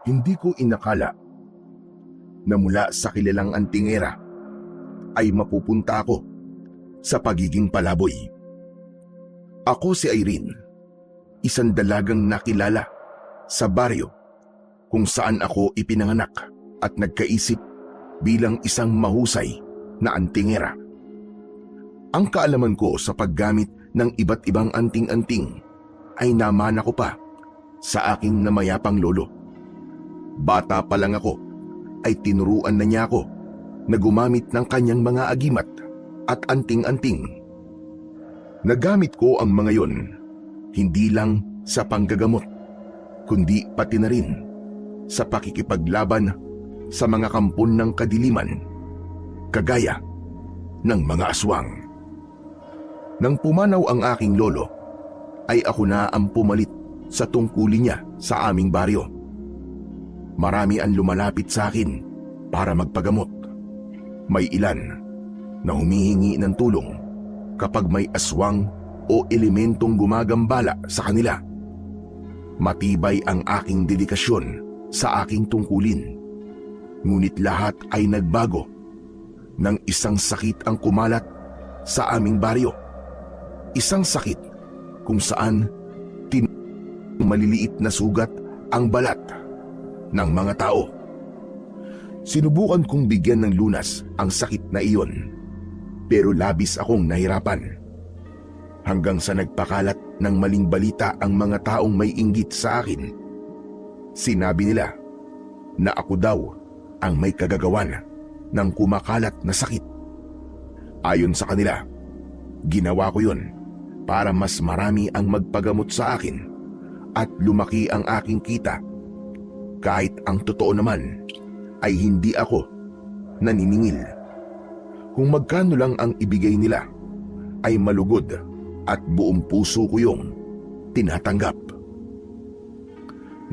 Hindi ko inakala na mula sa kilalang antingera ay mapupunta ako sa pagiging palaboy. Ako si Irene, isang dalagang nakilala sa baryo kung saan ako ipinanganak at nagkaisip bilang isang mahusay na antingera. Ang kaalaman ko sa paggamit ng iba't ibang anting-anting ay namana ko pa sa aking namayapang lolo. Bata pa lang ako ay tinuruan na niya ako na gumamit ng kanyang mga agimat at anting-anting. Nagamit ko ang mga yon hindi lang sa panggagamot, kundi pati na rin sa pakikipaglaban sa mga kampon ng kadiliman, kagaya ng mga aswang. Nang pumanaw ang aking lolo, ay ako na ang pumalit sa tungkulin niya sa aming baryo. Marami ang lumalapit sa akin para magpagamot. May ilan na humihingi ng tulong kapag may aswang o elementong gumagambala sa kanila. Matibay ang aking dedikasyon sa aking tungkulin. Ngunit lahat ay nagbago nang isang sakit ang kumalat sa aming baryo. Isang sakit kung saan maliliit na sugat ang balat ng mga tao. Sinubukan kong bigyan ng lunas ang sakit na iyon, pero labis akong nahirapan. Hanggang sa nagpakalat ng maling balita ang mga taong may inggit sa akin. Sinabi nila na ako daw ang may kagagawan ng kumakalat na sakit. Ayon sa kanila, ginawa ko yun para mas marami ang magpagamot sa akin at lumaki ang aking kita. Kahit ang totoo naman ay hindi ako naniningil. Kung magkano lang ang ibigay nila, ay malugod at buong puso ko yung tinatanggap.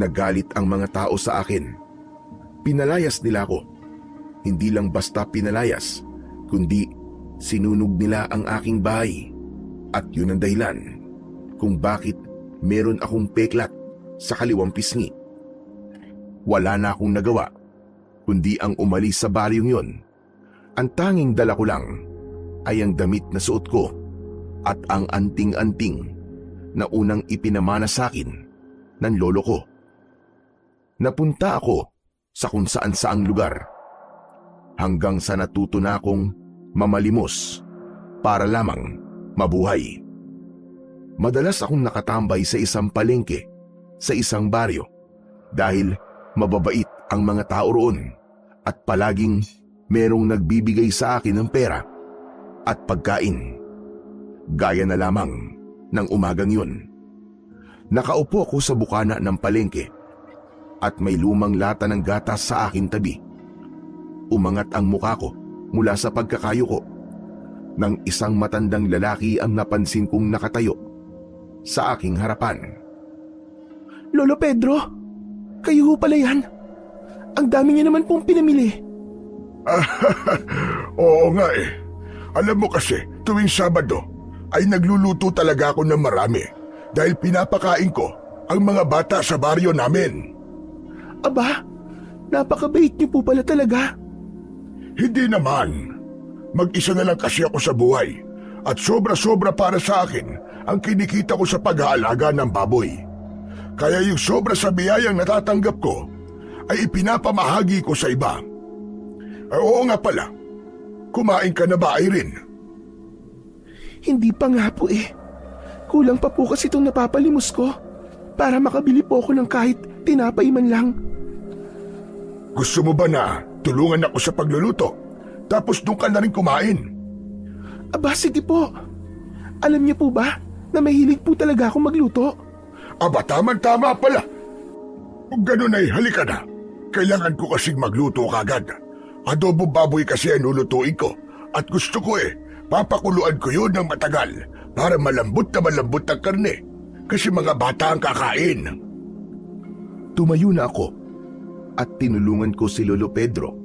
Nagalit ang mga tao sa akin. Pinalayas nila ako. Hindi lang basta pinalayas, kundi sinunog nila ang aking bahay. At yun ang dahilan kung bakit meron akong peklat sa kaliwang pisngi. Wala na akong nagawa, kundi ang umalis sa baryong yon. Ang tanging dala ko lang ay ang damit na suot ko at ang anting-anting na unang ipinamana sa akin ng lolo ko. Napunta ako sa kung saan-saang lugar hanggang sa natuto na akong mamalimos para lamang mabuhay. Madalas akong nakatambay sa isang palengke sa isang baryo dahil mababait ang mga tao roon at palaging merong nagbibigay sa akin ng pera at pagkain. Gaya na lamang ng umagang yun. Nakaupo ako sa bukana ng palengke at may lumang lata ng gatas sa aking tabi. Umangat ang mukha ko mula sa pagkakayuko nang isang matandang lalaki ang napansin kong nakatayo sa aking harapan. Lolo Pedro, kayo ho pala yan. Ang dami niyo naman pong pinamili. Oo nga eh. Alam mo kasi, tuwing Sabado ay nagluluto talaga ako ng marami dahil pinapakain ko ang mga bata sa baryo namin. Aba, napakabait niyo po pala talaga. Hindi naman. Mag-isa na lang kasi ako sa buhay at sobra-sobra para sa akin ang kinikita ko sa pag-aalaga ng baboy. Kaya yung sobra sa biyayang natatanggap ko ay ipinapamahagi ko sa iba. Oo nga pala, kumain ka na ba, Irene? Hindi pa nga po eh. Kulang pa po kasi itong napapalimos ko para makabili po ako ng kahit tinapay man lang. Gusto mo ba na tulungan ako sa pagluluto? Tapos doon ka na rin kumain? Aba, sige po. Alam niyo po ba na mahilig po talaga akong magluto? Aba, tama-tama pala. Kung ganun ay halika na. Kailangan ko kasing magluto kagad. Adobo baboy kasi ang lulutuin ko. At gusto ko papakuluan ko yun ng matagal para malambot ang karne. Kasi mga bata ang kakain. Tumayo na ako at tinulungan ko si Lolo Pedro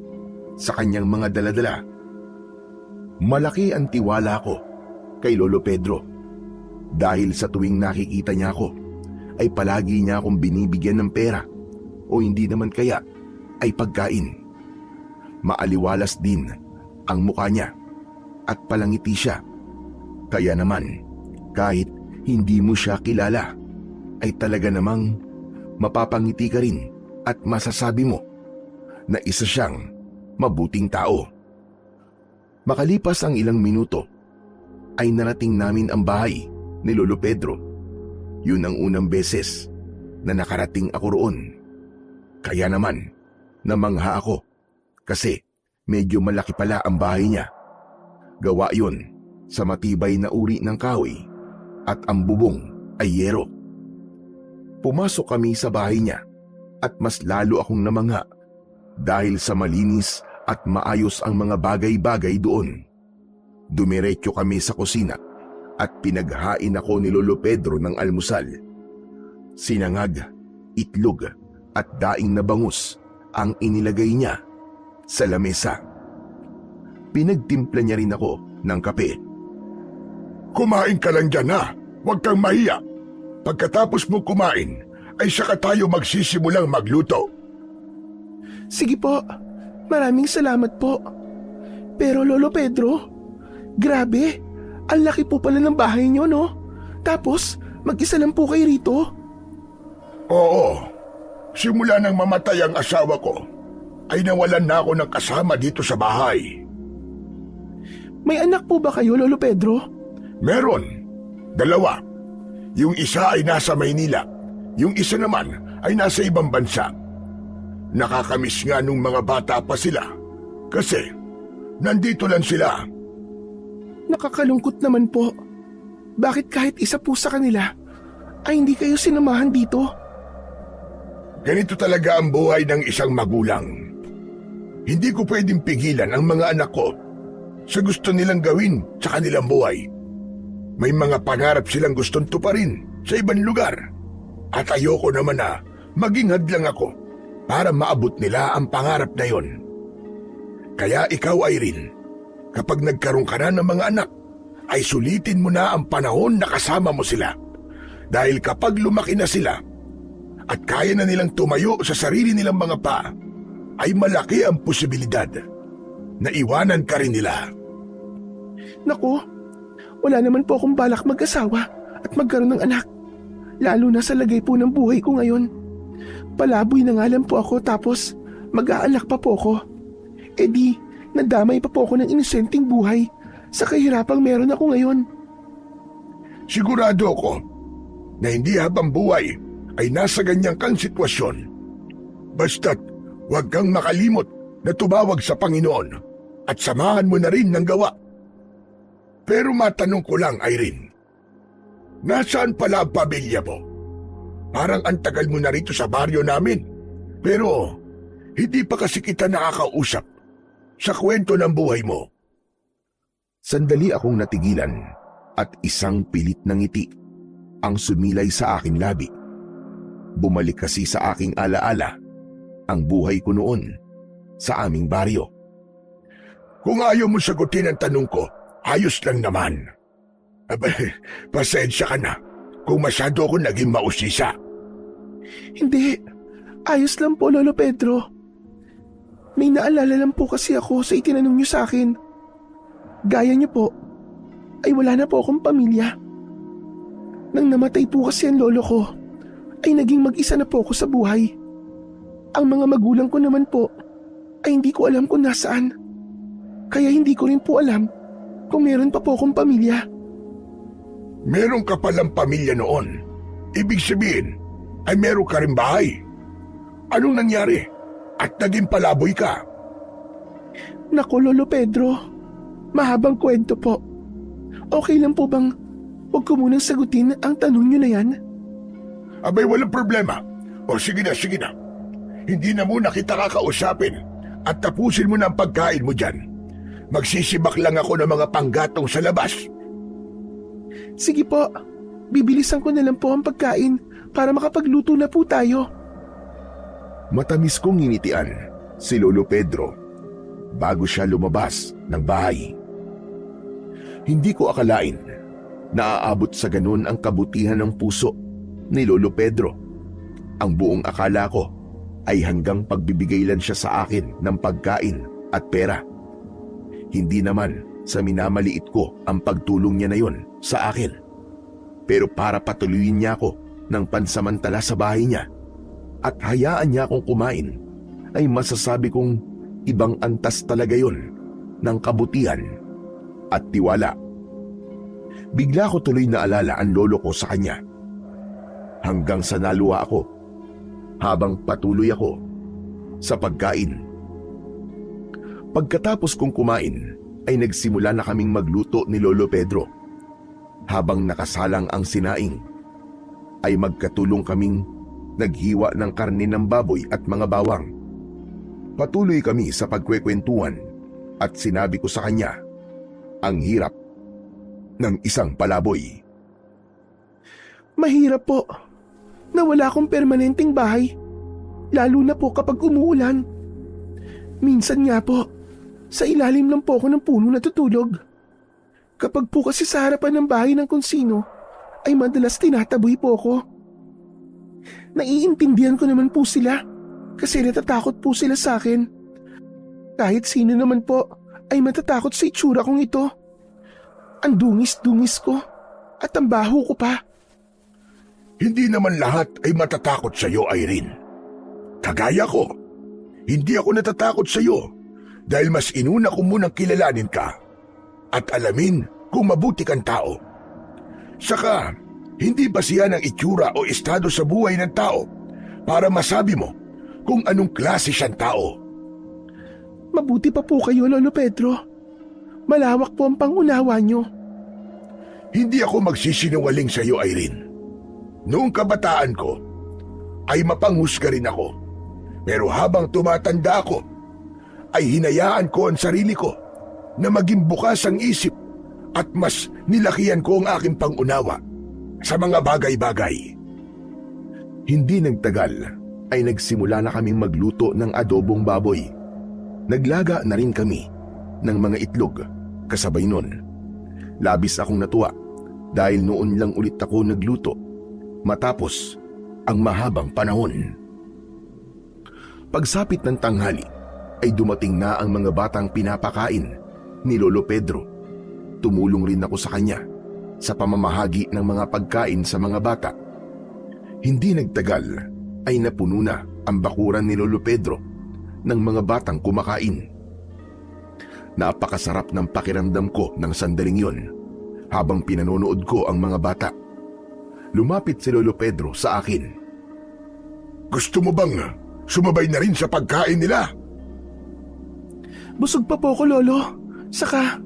sa kanyang mga daladala. Malaki ang tiwala ko kay Lolo Pedro dahil sa tuwing nakikita niya ako ay palagi niya akong binibigyan ng pera o hindi naman kaya ay pagkain. Maaliwalas din ang mukha niya at palangiti siya. Kaya naman, kahit hindi mo siya kilala, ay talaga namang mapapangiti ka rin at masasabi mo na isa siyang mabuting tao. Makalipas ang ilang minuto, ay narating namin ang bahay ni Lolo Pedro. Yun ang unang beses na nakarating ako roon. Kaya naman, namangha ako kasi medyo malaki pala ang bahay niya. Gawa yun sa matibay na uri ng kahoy at ang bubong ay yero. Pumasok kami sa bahay niya at mas lalo akong namangha dahil sa malinis at maayos ang mga bagay-bagay doon. Dumiretso kami sa kusina at pinaghain ako ni Lolo Pedro ng almusal. Sinangag, itlog at daing na bangus ang inilagay niya sa lamesa. Pinagtimpla niya rin ako ng kape. Kumain ka lang dyan ha, huwag kang mahiya. Pagkatapos mo kumain, ay saka tayo magsisimulang magluto. Sige po, maraming salamat po. Pero Lolo Pedro, grabe, ang laki po pala ng bahay niyo, no? Tapos, mag-isa lang po kayo rito? Oo, simula nang mamatay ang asawa ko, ay nawalan na ako ng kasama dito sa bahay. May anak po ba kayo, Lolo Pedro? Meron, 2. Yung isa ay nasa Maynila, yung isa naman ay nasa ibang bansa. Nakakamiss nga nung mga bata pa sila kasi nandito lang sila. Nakakalungkot naman po. Bakit kahit isa po sa kanila ay hindi kayo sinamahan dito? Ganito talaga ang buhay ng isang magulang. Hindi ko pwedeng pigilan ang mga anak ko sa gusto nilang gawin sa kanilang buhay. May mga pangarap silang gustong tuparin sa ibang lugar. At ayoko naman na maging hadlang ako para maabot nila ang pangarap na yon. Kaya ikaw, Irene, kapag nagkaroon ka na ng mga anak, ay sulitin mo na ang panahon na kasama mo sila. Dahil kapag lumaki na sila at kaya na nilang tumayo sa sarili nilang mga paa, ay malaki ang posibilidad na iwanan ka rin nila. Naku, wala naman po akong balak mag-asawa at magkaroon ng anak. Lalo na sa lagay po ng buhay ko ngayon. Palaboy na nga lang po ako tapos mag-aalak pa po ako. E di, nadamay pa po ako ng inosenteng buhay sa kahirapang meron ako ngayon. Sigurado ako na hindi habang buhay ay nasa ganyang kang sitwasyon. Basta't huwag kang makalimot na tumawag sa Panginoon at samahan mo na rin ng gawa. Pero matanong ko lang, Irene, nasaan pala ang pamilya mo? Parang ang tagal mo na rito sa baryo namin, pero hindi pa kasi kita nakakausap sa kwento ng buhay mo. Sandali akong natigilan at isang pilit na ngiti ang sumilay sa aking labi. Bumalik kasi sa aking alaala ang buhay ko noon sa aming baryo. Kung ayaw mo sagutin ang tanong ko, ayos lang naman. Pasensya ka na kung masyado ako naging mausisa. Hindi, ayos lang po, Lolo Pedro. May naalala lang po kasi ako sa itinanong niyo sa akin. Gaya niyo po, ay wala na po akong pamilya. Nang namatay po kasi ang lolo ko, ay naging mag-isa na po ako sa buhay. Ang mga magulang ko naman po, ay hindi ko alam kung nasaan. Kaya hindi ko rin po alam kung meron pa po akong pamilya. Meron ka palang pamilya noon. Ibig sabihin, ay meron ka rin bahay. Anong nangyari? At naging palaboy ka? Naku, Lolo Pedro, mahabang kwento po. Okay lang po bang huwag ko munang sagutin ang tanong niyo na yan? Abay, walang problema. O sige na, sige na. Hindi na muna kita kakausapin at tapusin mo na ang pagkain mo dyan. Magsisibak lang ako ng mga panggatong sa labas. Sige po, bibilisan ko na lang po ang pagkain para makapagluto na po tayo. Matamis kong nginitian si Lolo Pedro bago siya lumabas ng bahay. Hindi ko akalain na aabot sa ganun ang kabutihan ng puso ni Lolo Pedro. Ang buong akala ko ay hanggang pagbibigay lang siya sa akin ng pagkain at pera. Hindi naman sa minamaliit ko ang pagtulong niya na yon sa akin. Pero para patuloyin niya ako ng pansamantala sa bahay niya at hayaan niya akong kumain, ay masasabi kong ibang antas talaga yon ng kabutihan at tiwala. Bigla ko tuloy naalala ang lolo ko sa kanya. Hanggang sa naluwa ako habang patuloy ako sa pagkain. Pagkatapos kong kumain ay nagsimula na kaming magluto ni Lolo Pedro. Habang nakasalang ang sinaing ay magkatulong kaming naghiwa ng karne ng baboy at mga bawang. Patuloy kami sa pagkwekwentuhan at sinabi ko sa kanya ang hirap ng isang palaboy. Mahirap po na wala akong permanenteng bahay, lalo na po kapag umuulan. Minsan nga po, sa ilalim lang po ako ng puno natutulog. Kapag po kasi sa harapan ng bahay ng kung sino, ay madalas tinataboy po ako. Naiintindihan ko naman po sila kasi natatakot po sila sa akin. Kahit sino naman po ay matatakot sa itsura kong ito. Ang dungis-dungis ko at ang baho ko pa. Hindi naman lahat ay matatakot sa iyo, Irene. Kagaya ko, hindi ako natatakot sa iyo dahil mas inuna ko munang kilalanin ka at alamin kung mabuti kang tao. Saka, hindi basihan ang itsura o estado sa buhay ng tao para masabi mo kung anong klase siyang tao. Mabuti pa po kayo, Lolo Pedro. Malawak po ang pangunawa niyo. Hindi ako magsisinungaling sa iyo, Irene. Noong kabataan ko, ay mapanghusga rin ako. Pero habang tumatanda ako, ay hinayaan ko ang sarili ko na maging bukas ang isip at mas nilakihan ko ang aking pangunawa sa mga bagay-bagay. Hindi nagtagal ay nagsimula na kaming magluto ng adobong baboy. Naglaga na rin kami ng mga itlog kasabay nun. Labis akong natuwa dahil noon lang ulit ako nagluto matapos ang mahabang panahon. Pagsapit ng tanghali ay dumating na ang mga batang pinapakain ni Lolo Pedro. Tumulong rin ako sa kanya sa pamamahagi ng mga pagkain sa mga bata. Hindi nagtagal ay napuno na ang bakuran ni Lolo Pedro ng mga batang kumakain. Napakasarap ng pakiramdam ko ng sandaling yon habang pinanonood ko ang mga bata. Lumapit si Lolo Pedro sa akin. Gusto mo bang sumabay na rin sa pagkain nila? Busog pa po ako, Lolo. Saka,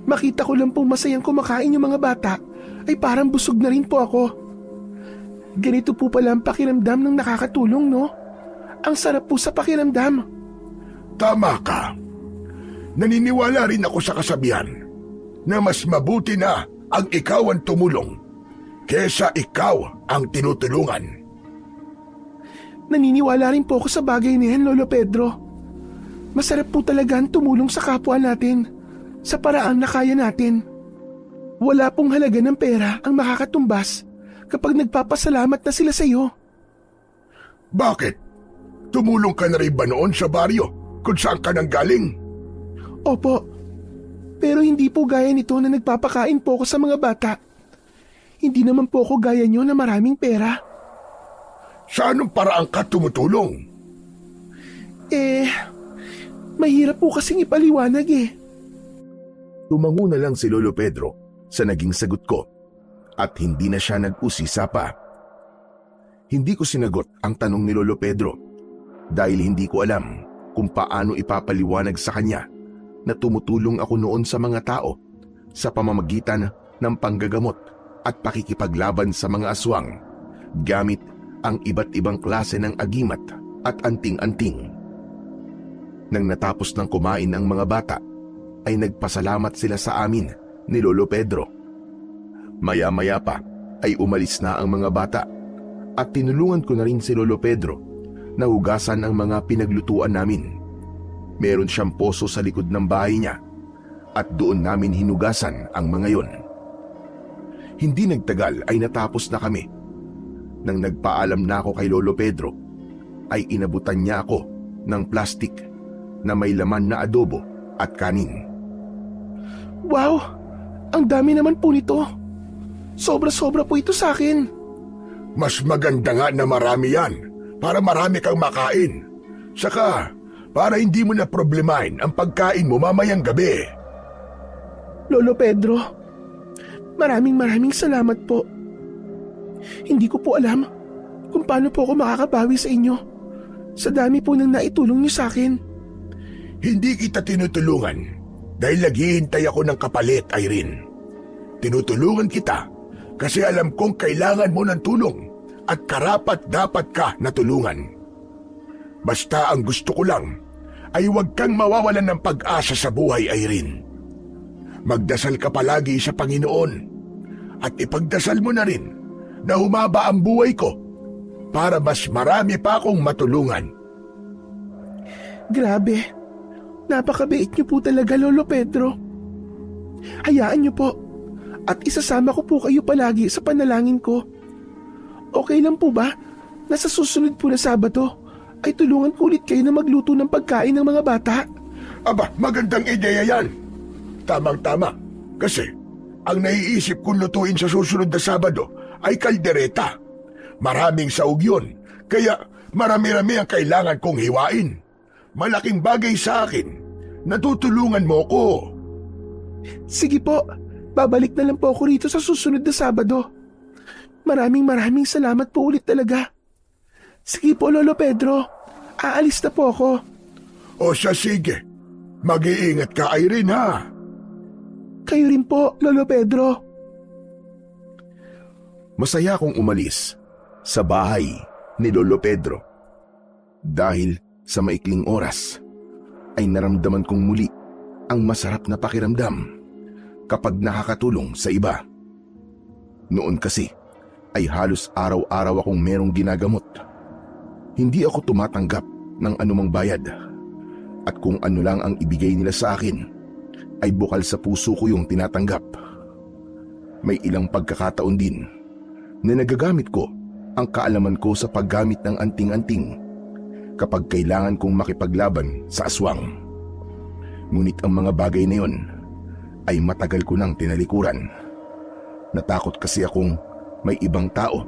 makita ko lang pong masayang kumakain yung mga bata, ay parang busog na rin po ako. Ganito po pala ang pakiramdam ng nakakatulong, no? Ang sarap po sa pakiramdam. Tama ka. Naniniwala rin ako sa kasabihan na mas mabuti na ang ikaw ang tumulong kesa ikaw ang tinutulungan. Naniniwala rin po ako sa bagay na yan, Lolo Pedro. Masarap po talaga ang tumulong sa kapwa natin sa paraan na kaya natin. Wala pong halaga ng pera ang makakatumbas kapag nagpapasalamat na sila sa iyo. Bakit? Tumulong ka na rin ba noon sa baryo kung saan ka nang galing? Opo, pero hindi po gaya nito na nagpapakain po ako sa mga bata. Hindi naman po ako gaya nyo na maraming pera. Sa anong paraan ka tumutulong? Mahirap po kasing ipaliwanag eh. Tumango na lang si Lolo Pedro sa naging sagot ko at hindi na siya nag-usisa pa. Hindi ko sinagot ang tanong ni Lolo Pedro dahil hindi ko alam kung paano ipapaliwanag sa kanya na tumutulong ako noon sa mga tao sa pamamagitan ng panggagamot at pakikipaglaban sa mga aswang gamit ang iba't ibang klase ng agimat at anting-anting. Nang natapos ng kumain ang mga bata, ay nagpasalamat sila sa amin ni Lolo Pedro. Maya-maya pa ay umalis na ang mga bata at tinulungan ko na rin si Lolo Pedro na hugasan ang mga pinaglutuan namin. Meron siyang poso sa likod ng bahay niya at doon namin hinugasan ang mga yon. Hindi nagtagal ay natapos na kami. Nang nagpaalam na ako kay Lolo Pedro, ay inabutan niya ako ng plastik na may laman na adobo at kanin. Wow! Ang dami naman po nito. Sobra-sobra po ito sa akin. Mas maganda nga na marami yan para marami kang makain. Saka, para hindi mo na problemahin ang pagkain mo mamayang gabi. Lolo Pedro, maraming salamat po. Hindi ko po alam kung paano po ako makakabawi sa inyo. Sa dami po nang naitulong niyo sa akin. Hindi kita tinutulungan dahil naghihintay ako ng kapalit, Irene. Tinutulungan kita kasi alam kong kailangan mo ng tulong at karapat-dapat ka na tulungan. Basta ang gusto ko lang ay huwag kang mawawalan ng pag-asa sa buhay, Irene. Magdasal ka palagi sa Panginoon at ipagdasal mo na rin na humaba ang buhay ko para mas marami pa akong matulungan. Grabe, napakabait niyo po talaga, Lolo Pedro. Hayaan niyo po at isasama ko po kayo palagi sa panalangin ko. Okay lang po ba na sa susunod po na Sabado ay tulungan ko ulit kayo na magluto ng pagkain ng mga bata? Aba, magandang ideya yan. Tamang-tama. Kasi, ang naiisip kong lutuin sa susunod na Sabado ay kaldereta. Maraming saog yun, kaya marami-rami ang kailangan kong hiwain. Malaking bagay sa akin. Natutulungan mo ko. Sige po, babalik na lang po ako rito sa susunod na Sabado. Maraming salamat po ulit talaga. Sige po, Lolo Pedro. Aalis na po ako. O siya, sige. Mag-iingat ka, Irene, ha? Kayo rin po, Lolo Pedro. Masaya akong umalis sa bahay ni Lolo Pedro. Dahil sa maikling oras ay naramdaman kong muli ang masarap na pakiramdam kapag nakakatulong sa iba. Noon kasi ay halos araw-araw akong merong ginagamot. Hindi ako tumatanggap ng anumang bayad at kung ano lang ang ibigay nila sa akin ay bukal sa puso ko yung tinatanggap. May ilang pagkakataon din na nagagamit ko ang kaalaman ko sa paggamit ng anting-anting kapag kailangan kong makipaglaban sa aswang. Ngunit ang mga bagay na yon ay matagal ko nang tinalikuran. Natakot kasi akong may ibang tao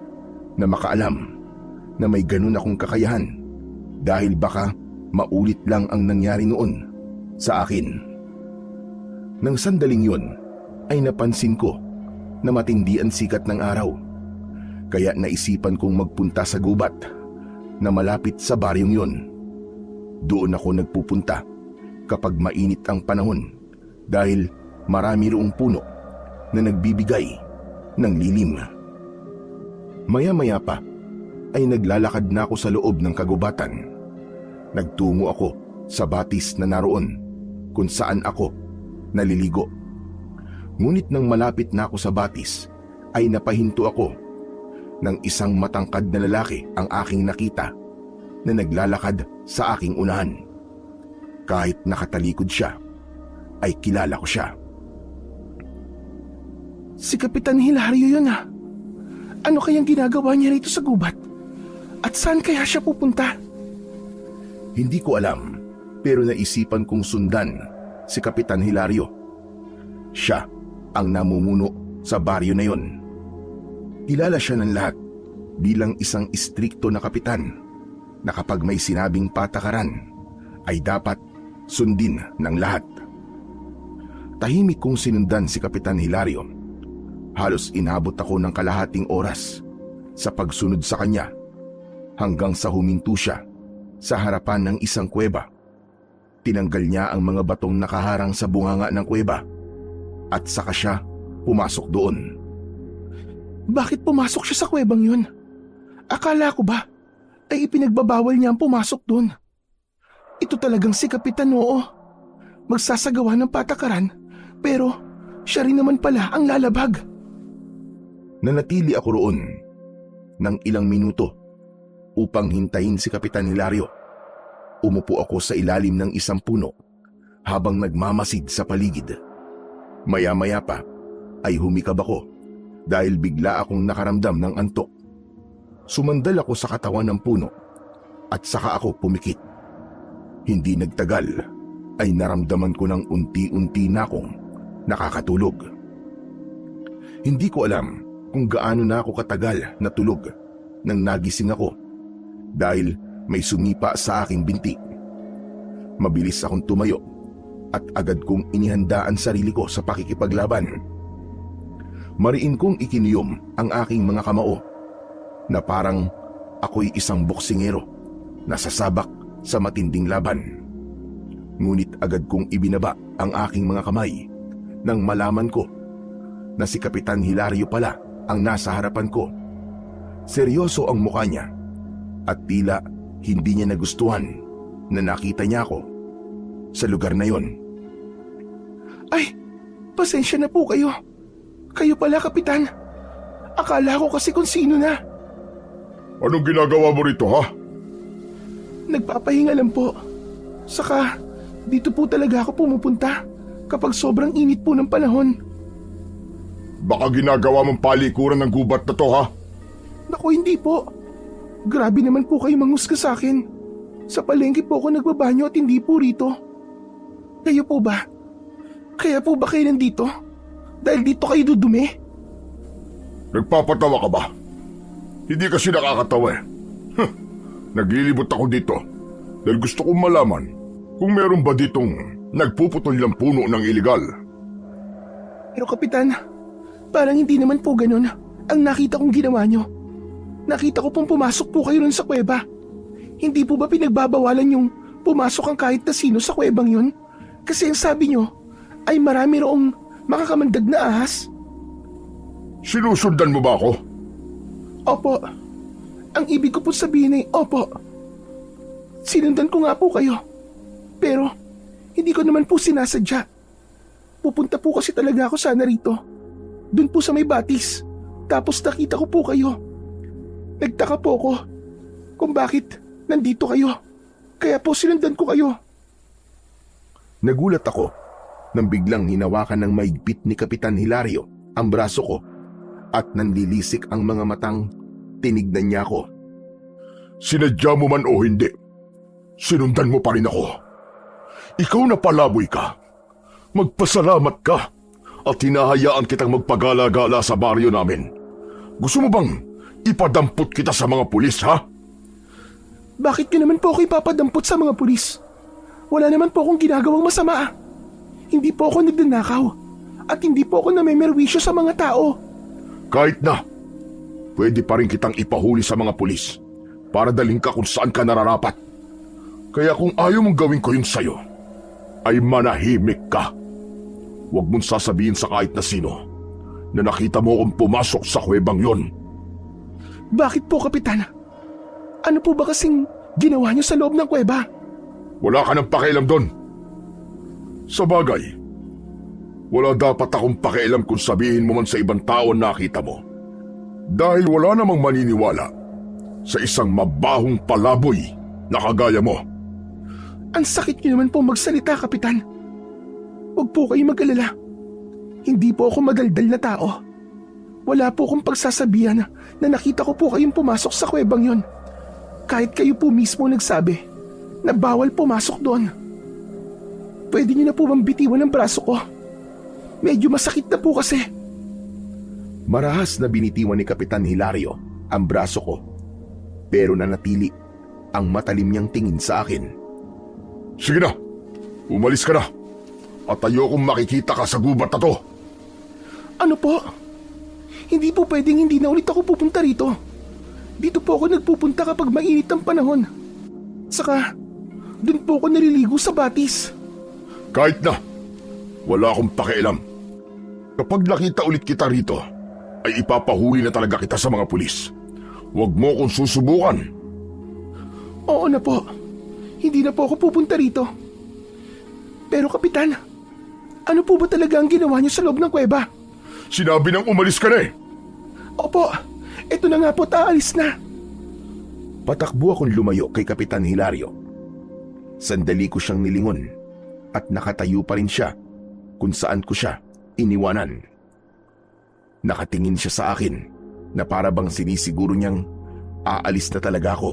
na makaalam na may ganun akong kakayahan dahil baka maulit lang ang nangyari noon sa akin. Nang sandaling yon ay napansin ko na matindi ang sikat ng araw. Kaya naisipan kong magpunta sa gubat na malapit sa baryong yon. Doon ako nagpupunta kapag mainit ang panahon dahil marami roong puno na nagbibigay ng lilim. Maya-maya pa ay naglalakad na ako sa loob ng kagubatan. Nagtungo ako sa batis na naroon kung saan ako naliligo. Ngunit nang malapit na ako sa batis ay napahinto ako nang isang matangkad na lalaki ang aking nakita na naglalakad sa aking unahan. Kahit nakatalikod siya, ay kilala ko siya. Si Kapitan Hilario yun, ha? Ano kayang ginagawa niya rito sa gubat? At saan kaya siya pupunta? Hindi ko alam, pero naisipan kong sundan si Kapitan Hilario. Siya ang namumuno sa baryo na yon. Kilala siya ng lahat bilang isang istrikto na kapitan na kapag may sinabing patakaran ay dapat sundin ng lahat. Tahimik kong sinundan si Kapitan Hilario. Halos inabot ako ng kalahating oras sa pagsunod sa kanya hanggang sa huminto siya sa harapan ng isang kuweba. Tinanggal niya ang mga batong nakaharang sa bunganga ng kuweba at saka siya pumasok doon. Bakit pumasok siya sa kuwebang yun? Akala ko ba ay ipinagbabawal niya ang pumasok doon? Ito talagang si Kapitan, oo. Magsasagawa ng patakaran, pero siya rin naman pala ang lalabag. Nanatili ako roon ng ilang minuto upang hintayin si Kapitan Hilario. Umupo ako sa ilalim ng isang puno habang nagmamasid sa paligid. Maya-maya pa ay humikab ako dahil bigla akong nakaramdam ng antok. Sumandal ako sa katawan ng puno at saka ako pumikit. Hindi nagtagal ay naramdaman ko ng unti-unti na akong nakakatulog. Hindi ko alam kung gaano na ako katagal natulog nang nagising ako dahil may sumipa sa aking binti. Mabilis akong tumayo at agad kong inihandaan sarili ko sa pakikipaglaban. Mariin kong ikiniyom ang aking mga kamao na parang ako'y isang boksingero na sasabak sa matinding laban. Ngunit agad kong ibinaba ang aking mga kamay nang malaman ko na si Kapitan Hilario pala ang nasa harapan ko. Seryoso ang mukha niya at tila hindi niya nagustuhan na nakita niya ako sa lugar na yon. Ay, pasensya na po kayo. Kayo pala, Kapitan. Akala ko kasi kung sino na. Anong ginagawa mo rito, ha? Nagpapahinga lang po. Saka, dito po talaga ako pumupunta kapag sobrang init po ng panahon. Baka ginagawa mong palikuran ng gubat na to, ha? Naku, hindi po. Grabe naman po kayo manghusga sa akin. Sa palengke po ako nagbabanyo at hindi po rito. Kayo po ba? Kaya po ba kayo nandito? Dahil dito kayo dudumi? Nagpapatawa ka ba? Hindi kasi nakakatawa eh. Naglilibot ako dito dahil gusto kong malaman kung meron ba ditong nagpuputol ng puno ng iligal. Pero Kapitan, parang hindi naman po ganun ang nakita kong ginawa nyo. Nakita ko pong pumasok po kayo ron sa kuweba. Hindi po ba pinagbabawalan yung pumasok ang kahit na sino sa kuwebang yun? Kasi ang sabi nyo ay marami roong makakamandag na ahas. Sinusundan mo ba ako? Opo. Ang ibig ko po sabihin ay opo. Sinundan ko nga po kayo. Pero hindi ko naman po sinasadya. Pupunta po kasi talaga ako sana rito. Doon po sa may batis. Tapos nakita ko po kayo. Nagtaka po ako kung bakit nandito kayo. Kaya po sinundan ko kayo. Nagulat ako nang biglang hinawakan ng mahigpit ni Kapitan Hilario ang braso ko at nanlilisik ang mga matang tinignan niya ako. Sinadya mo man o hindi, sinundan mo pa rin ako. Ikaw na palaboy ka. Magpasalamat ka at hinahayaan kitang magpagala-gala sa baryo namin. Gusto mo bang ipadampot kita sa mga pulis, ha? Bakit nyo naman po ako ipapadampot sa mga pulis? Wala naman po akong ginagawang masama. Hindi po ako nagnanakaw at hindi po ako namemerwisyo sa mga tao. Kahit na, pwede pa rin kitang ipahuli sa mga pulis para dalhin ka kung saan ka nararapat. Kaya kung ayaw mong gawin ko yun sa'yo, ay manahimik ka. Huwag mong sasabihin sa kahit na sino na nakita mo akong pumasok sa kuwebang yon. Bakit po, Kapitan? Ano po ba kasing ginawa niyo sa loob ng kuweba? Wala ka nang pakialam doon. Sa bagay, wala dapat akong pakialam kung sabihin mo man sa ibang tao na nakita mo. Dahil wala namang maniniwala sa isang mabahong palaboy na kagaya mo. Ang sakit niyo naman po magsalita, Kapitan. Huwag po kayo mag-alala. Hindi po ako madaldal na tao. Wala po akong pagsasabihan na nakita ko po kayong pumasok sa kuwebang yon. Kahit kayo po mismo nagsabi na bawal pumasok doon. Pwede niyo na po bang bitiwan ang braso ko? Medyo masakit na po kasi. Marahas na binitiwan ni Kapitan Hilario ang braso ko, pero nanatili ang matalim niyang tingin sa akin. Sige na, umalis ka na at ayokong makikita ka sa gubat na to. Ano po? Hindi po pwedeng hindi na ulit ako pupunta rito. Dito po ako nagpupunta kapag mainit ang panahon. Saka, dun po ako naliligo sa batis. Kahit na, wala akong pakialam. Kapag nakita ulit kita rito, ay ipapahuli na talaga kita sa mga pulis. Huwag mo akong susubukan. Oo na po. Hindi na po ako pupunta rito. Pero Kapitan, ano po ba talaga ang ginawa niyo sa loob ng kuweba? Sinabi nang umalis ka na eh. Opo, eto na nga po, aalis na. Patakbo akong lumayo kay Kapitan Hilario. Sandali ko siyang nilingon at nakatayo pa rin siya kung saan ko siya iniwanan. Nakatingin siya sa akin na para bang sinisiguro niyang aalis na talaga ako.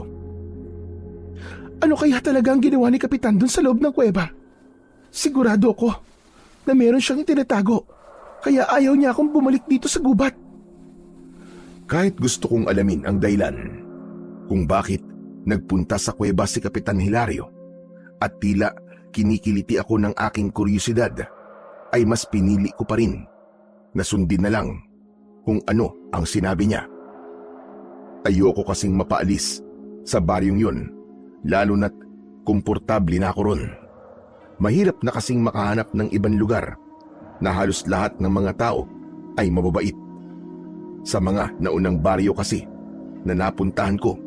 Ano kaya talaga ang ginawa ni Kapitan dun sa loob ng kuweba? Sigurado ako na meron siyang itinatago, kaya ayaw niya akong bumalik dito sa gubat. Kahit gusto kong alamin ang dahilan kung bakit nagpunta sa kuweba si Kapitan Hilario at tila kinikiliti ako ng aking kuryosidad, ay mas pinili ko pa rin na sundin na lang kung ano ang sinabi niya. Ayoko kasing mapaalis sa baryong yun, lalo na't komportable na ako ron. Mahirap na kasing makahanap ng ibang lugar na halos lahat ng mga tao ay mababait. Sa mga naunang baryo kasi na napuntahan ko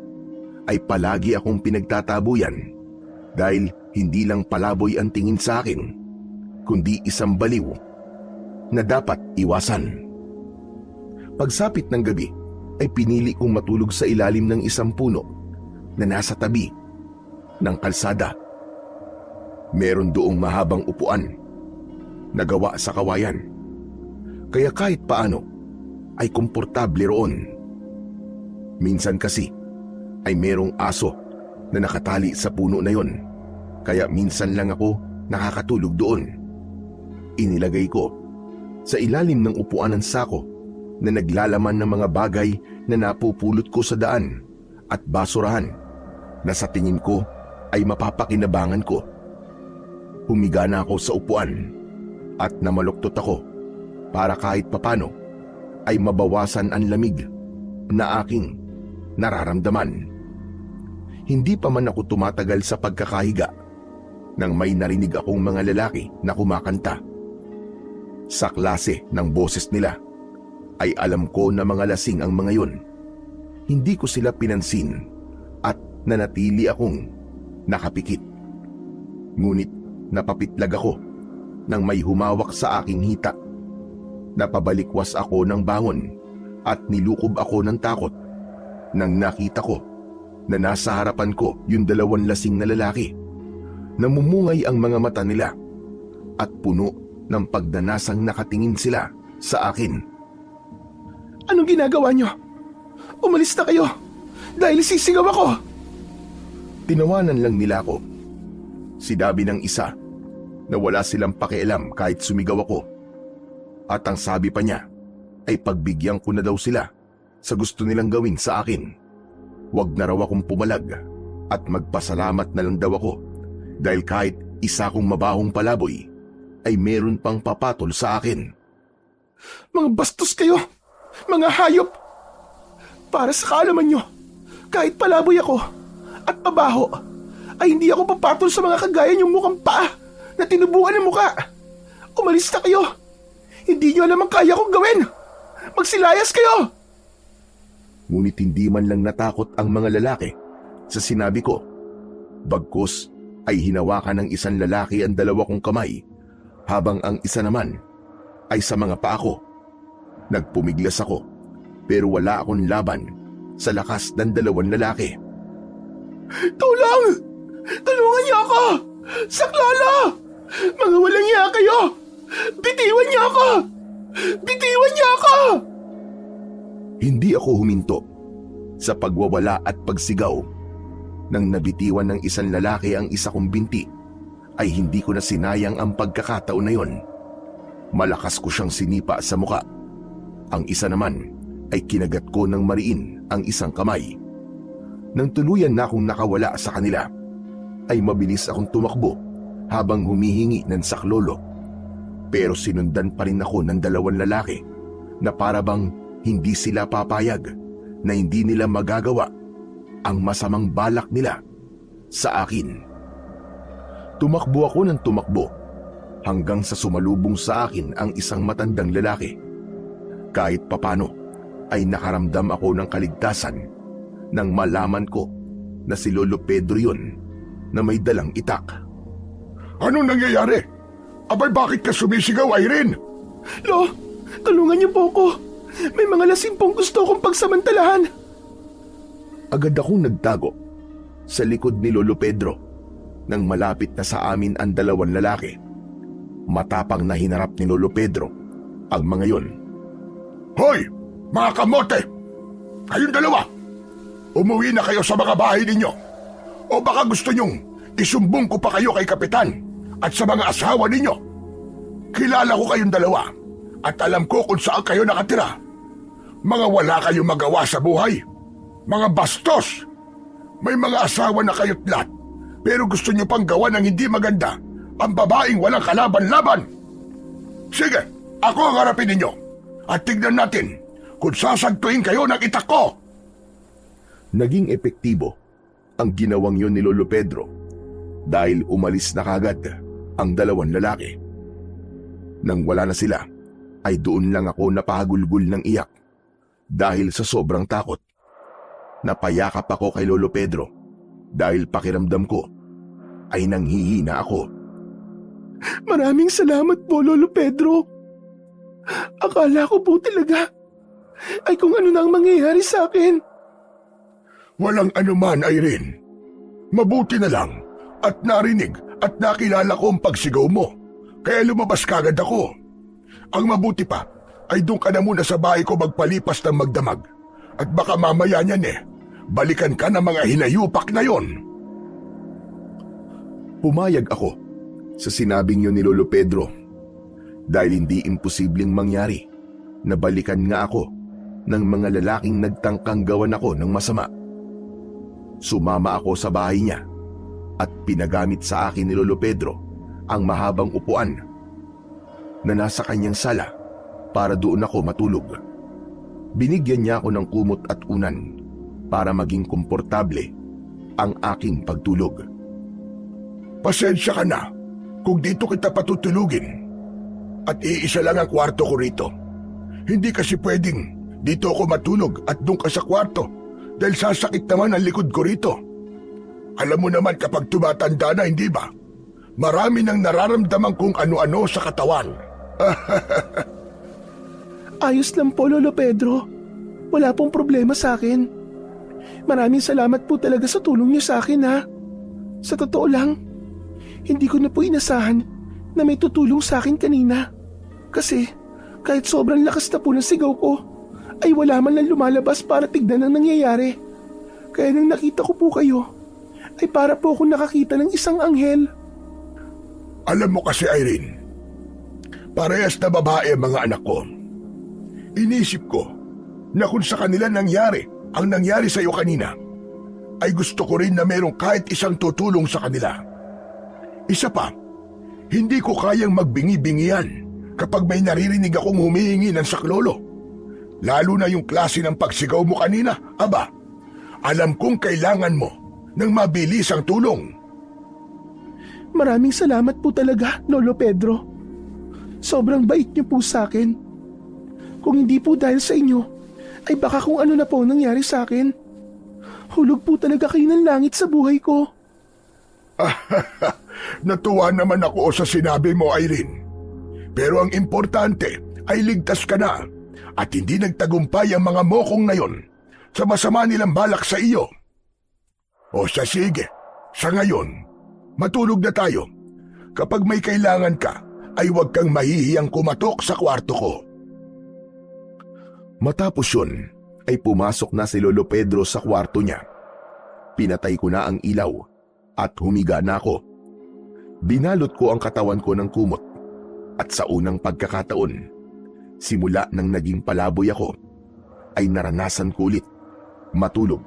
ay palagi akong pinagtatabuyan dahil hindi lang palaboy ang tingin sa akin, kundi isang baliw na dapat iwasan. Pagsapit ng gabi ay pinili kong matulog sa ilalim ng isang puno na nasa tabi ng kalsada. Meron doong mahabang upuan na gawa sa kawayan, kaya kahit paano ay komportable roon. Minsan kasi ay merong aso na nakatali sa puno na yon, kaya minsan lang ako nakakatulog doon. Inilagay ko sa ilalim ng upuan ng sako na naglalaman ng mga bagay na napupulot ko sa daan at basurahan na sa tingin ko ay mapapakinabangan ko. Humiga na ako sa upuan at namaluktot ako para kahit papano ay mabawasan ang lamig na aking nararamdaman. Hindi pa man ako tumatagal sa pagkakahiga nang may narinig akong mga lalaki na kumakanta. Sa klase ng boses nila ay alam ko na mga lasing ang mga yun. Hindi ko sila pinansin at nanatili akong nakapikit. Ngunit napapitlag ako nang may humawak sa aking hita. Napabalikwas ako ng bangon at nilukob ako ng takot nang nakita ko na nasa harapan ko yung dalawang lasing na lalaki. Namumungay ang mga mata nila at puno ng pagdanasang nakatingin sila sa akin. Anong ginagawa niyo? Umalis na kayo dahil sisigaw ako. Tinawanan lang nila ako. Sinabi ng isa na wala silang pakialam kahit sumigaw ako. At ang sabi pa niya ay pagbigyan ko na daw sila sa gusto nilang gawin sa akin. Huwag na raw akong pumalag at magpasalamat na lang daw ako dahil kahit isa kong mabahong palaboy ay meron pang papatol sa akin. Mga bastos kayo! Mga hayop! Para sa kaalaman nyo, kahit palaboy ako at pabaho, ay hindi ako papatol sa mga kagaya niyong mukhang paa na tinubuan ng muka. Umalis na kayo! Hindi nyo alam ang kaya kong gawin! Magsilayas kayo! Ngunit hindi man lang natakot ang mga lalaki sa sinabi ko. Bagkus ay hinawakan ng isang lalaki ang dalawa kong kamay habang ang isa naman ay sa mga paa ko. Nagpumiglas ako pero wala akong laban sa lakas ng dalawang lalaki. Tulong! Tulungan niyo ako! Saklolo! Mga walang iya kayo! Bitiwan niyo ako! Bitiwan niyo ako! Hindi ako huminto sa pagwawala at pagsigaw. Nang nabitiwan ng isang lalaki ang isa kong binti, ay hindi ko na sinayang ang pagkakataon na yon. Malakas ko siyang sinipa sa muka. Ang isa naman ay kinagat ko ng mariin ang isang kamay. Nang tuluyan na akong nakawala sa kanila, ay mabilis akong tumakbo habang humihingi ng saklolo. Pero sinundan pa rin ako ng dalawang lalaki na parabang hindi sila papayag na hindi nila magagawa ang masamang balak nila sa akin. Tumakbo ako ng tumakbo hanggang sa sumalubong sa akin ang isang matandang lalaki. Kahit papano ay nakaramdam ako ng kaligtasan nang malaman ko na si Lolo Pedro yun na may dalang itak. Anong nangyayari? Abay, bakit ka sumisigaw, Irene? Lo, tulungan niyo po ako. May mga lasing pong gusto kong pagsamantalahan. Agad akong nagtago sa likod ni Lolo Pedro nang malapit na sa amin ang dalawang lalaki. Matapang na hinarap ni Lolo Pedro ang mga yon. Hoy, mga kamote! Kayong dalawa! Umuwi na kayo sa mga bahay ninyo. O baka gusto nyong isumbong ko pa kayo kay Kapitan at sa mga asawa ninyo? Kilala ko kayong dalawa at alam ko kung saan kayo nakatira. Mga wala kayong magawa sa buhay. Mga bastos! May mga asawa na kayo't lahat, pero gusto nyo pang gawa ng hindi maganda ang babaeng walang kalaban-laban. Sige, ako ang harapin ninyo at tignan natin kung sasagtuin kayo ng itak ko. Naging epektibo ang ginawang yon ni Lolo Pedro dahil umalis na kagad ang dalawang lalaki. Nang wala na sila, ay doon lang ako napahagulgul ng iyak dahil sa sobrang takot. Napayakap ako kay Lolo Pedro dahil pakiramdam ko ay nanghihina ako. Maraming salamat po, Lolo Pedro. Akala ko po talaga ay kung ano na ang mangyayari sa akin. Walang anuman, Irene. Mabuti na lang at narinig at nakilala ko ang pagsigaw mo. Kaya lumabas kagad ako. Ang mabuti pa ay doon ka na muna sa bahay ko magpalipas ng magdamag. At baka mamaya niyan balikan ka ng mga hinayupak na yon. Pumayag ako sa sinabing yun ni Lolo Pedro dahil hindi imposibleng mangyari na balikan nga ako ng mga lalaking nagtangkang gawan ako ng masama. Sumama ako sa bahay niya at pinagamit sa akin ni Lolo Pedro ang mahabang upuan na nasa kanyang sala para doon ako matulog. Binigyan niya ako ng kumot at unan para maging komportable ang aking pagtulog. Pasensya ka na kung dito kita patutulugin. At iisa lang ang kwarto ko rito. Hindi kasi pwedeng dito ako matulog at doon ka sa kwarto dahil sasakit naman ang likod ko rito. Alam mo naman kapag tumatanda na, hindi ba? Marami nang nararamdaman kung ano-ano sa katawan. Ayos lang po, Lolo Pedro. Wala pong problema sa akin. Maraming salamat po talaga sa tulong niyo sa akin, ha. Sa totoo lang, hindi ko na po inasahan na may tutulong sa akin kanina. Kasi kahit sobrang lakas na po ng sigaw ko, ay wala man lang lumalabas para tignan ang nangyayari. Kaya nang nakita ko po kayo, ay para po ako nakakita ng isang anghel. Alam mo kasi, Irene, parehas na babae ang mga anak ko. Inisip ko na kung sa kanila nangyari ang nangyari sa iyo kanina, ay gusto ko rin na merong kahit isang tutulong sa kanila. Isa pa, hindi ko kayang magbingi-bingian kapag may naririnig akong humihingi ng saklolo. Lalo na yung klase ng pagsigaw mo kanina. Aba, alam kong kailangan mo ng mabilisang tulong. Maraming salamat po talaga, Lolo Pedro. Sobrang bait niyo po sa akin. Kung hindi po dahil sa inyo, ay baka kung ano na po nangyari sa akin. Hulog po talaga kayo ng langit sa buhay ko. Natuwa naman ako sa sinabi mo, Irene. Pero ang importante ay ligtas ka na at hindi nagtagumpay ang mga mokong na yon sa masama nilang balak sa iyo. O siya, sige, sa ngayon, matulog na tayo. Kapag may kailangan ka, ay huwag kang mahihiyang kumatok sa kwarto ko. Matapos yun, ay pumasok na si Lolo Pedro sa kwarto niya. Pinatay ko na ang ilaw at humiga na ako. Binalot ko ang katawan ko ng kumot at sa unang pagkakataon, simula nang naging palaboy ako, ay naranasan ko ulit matulog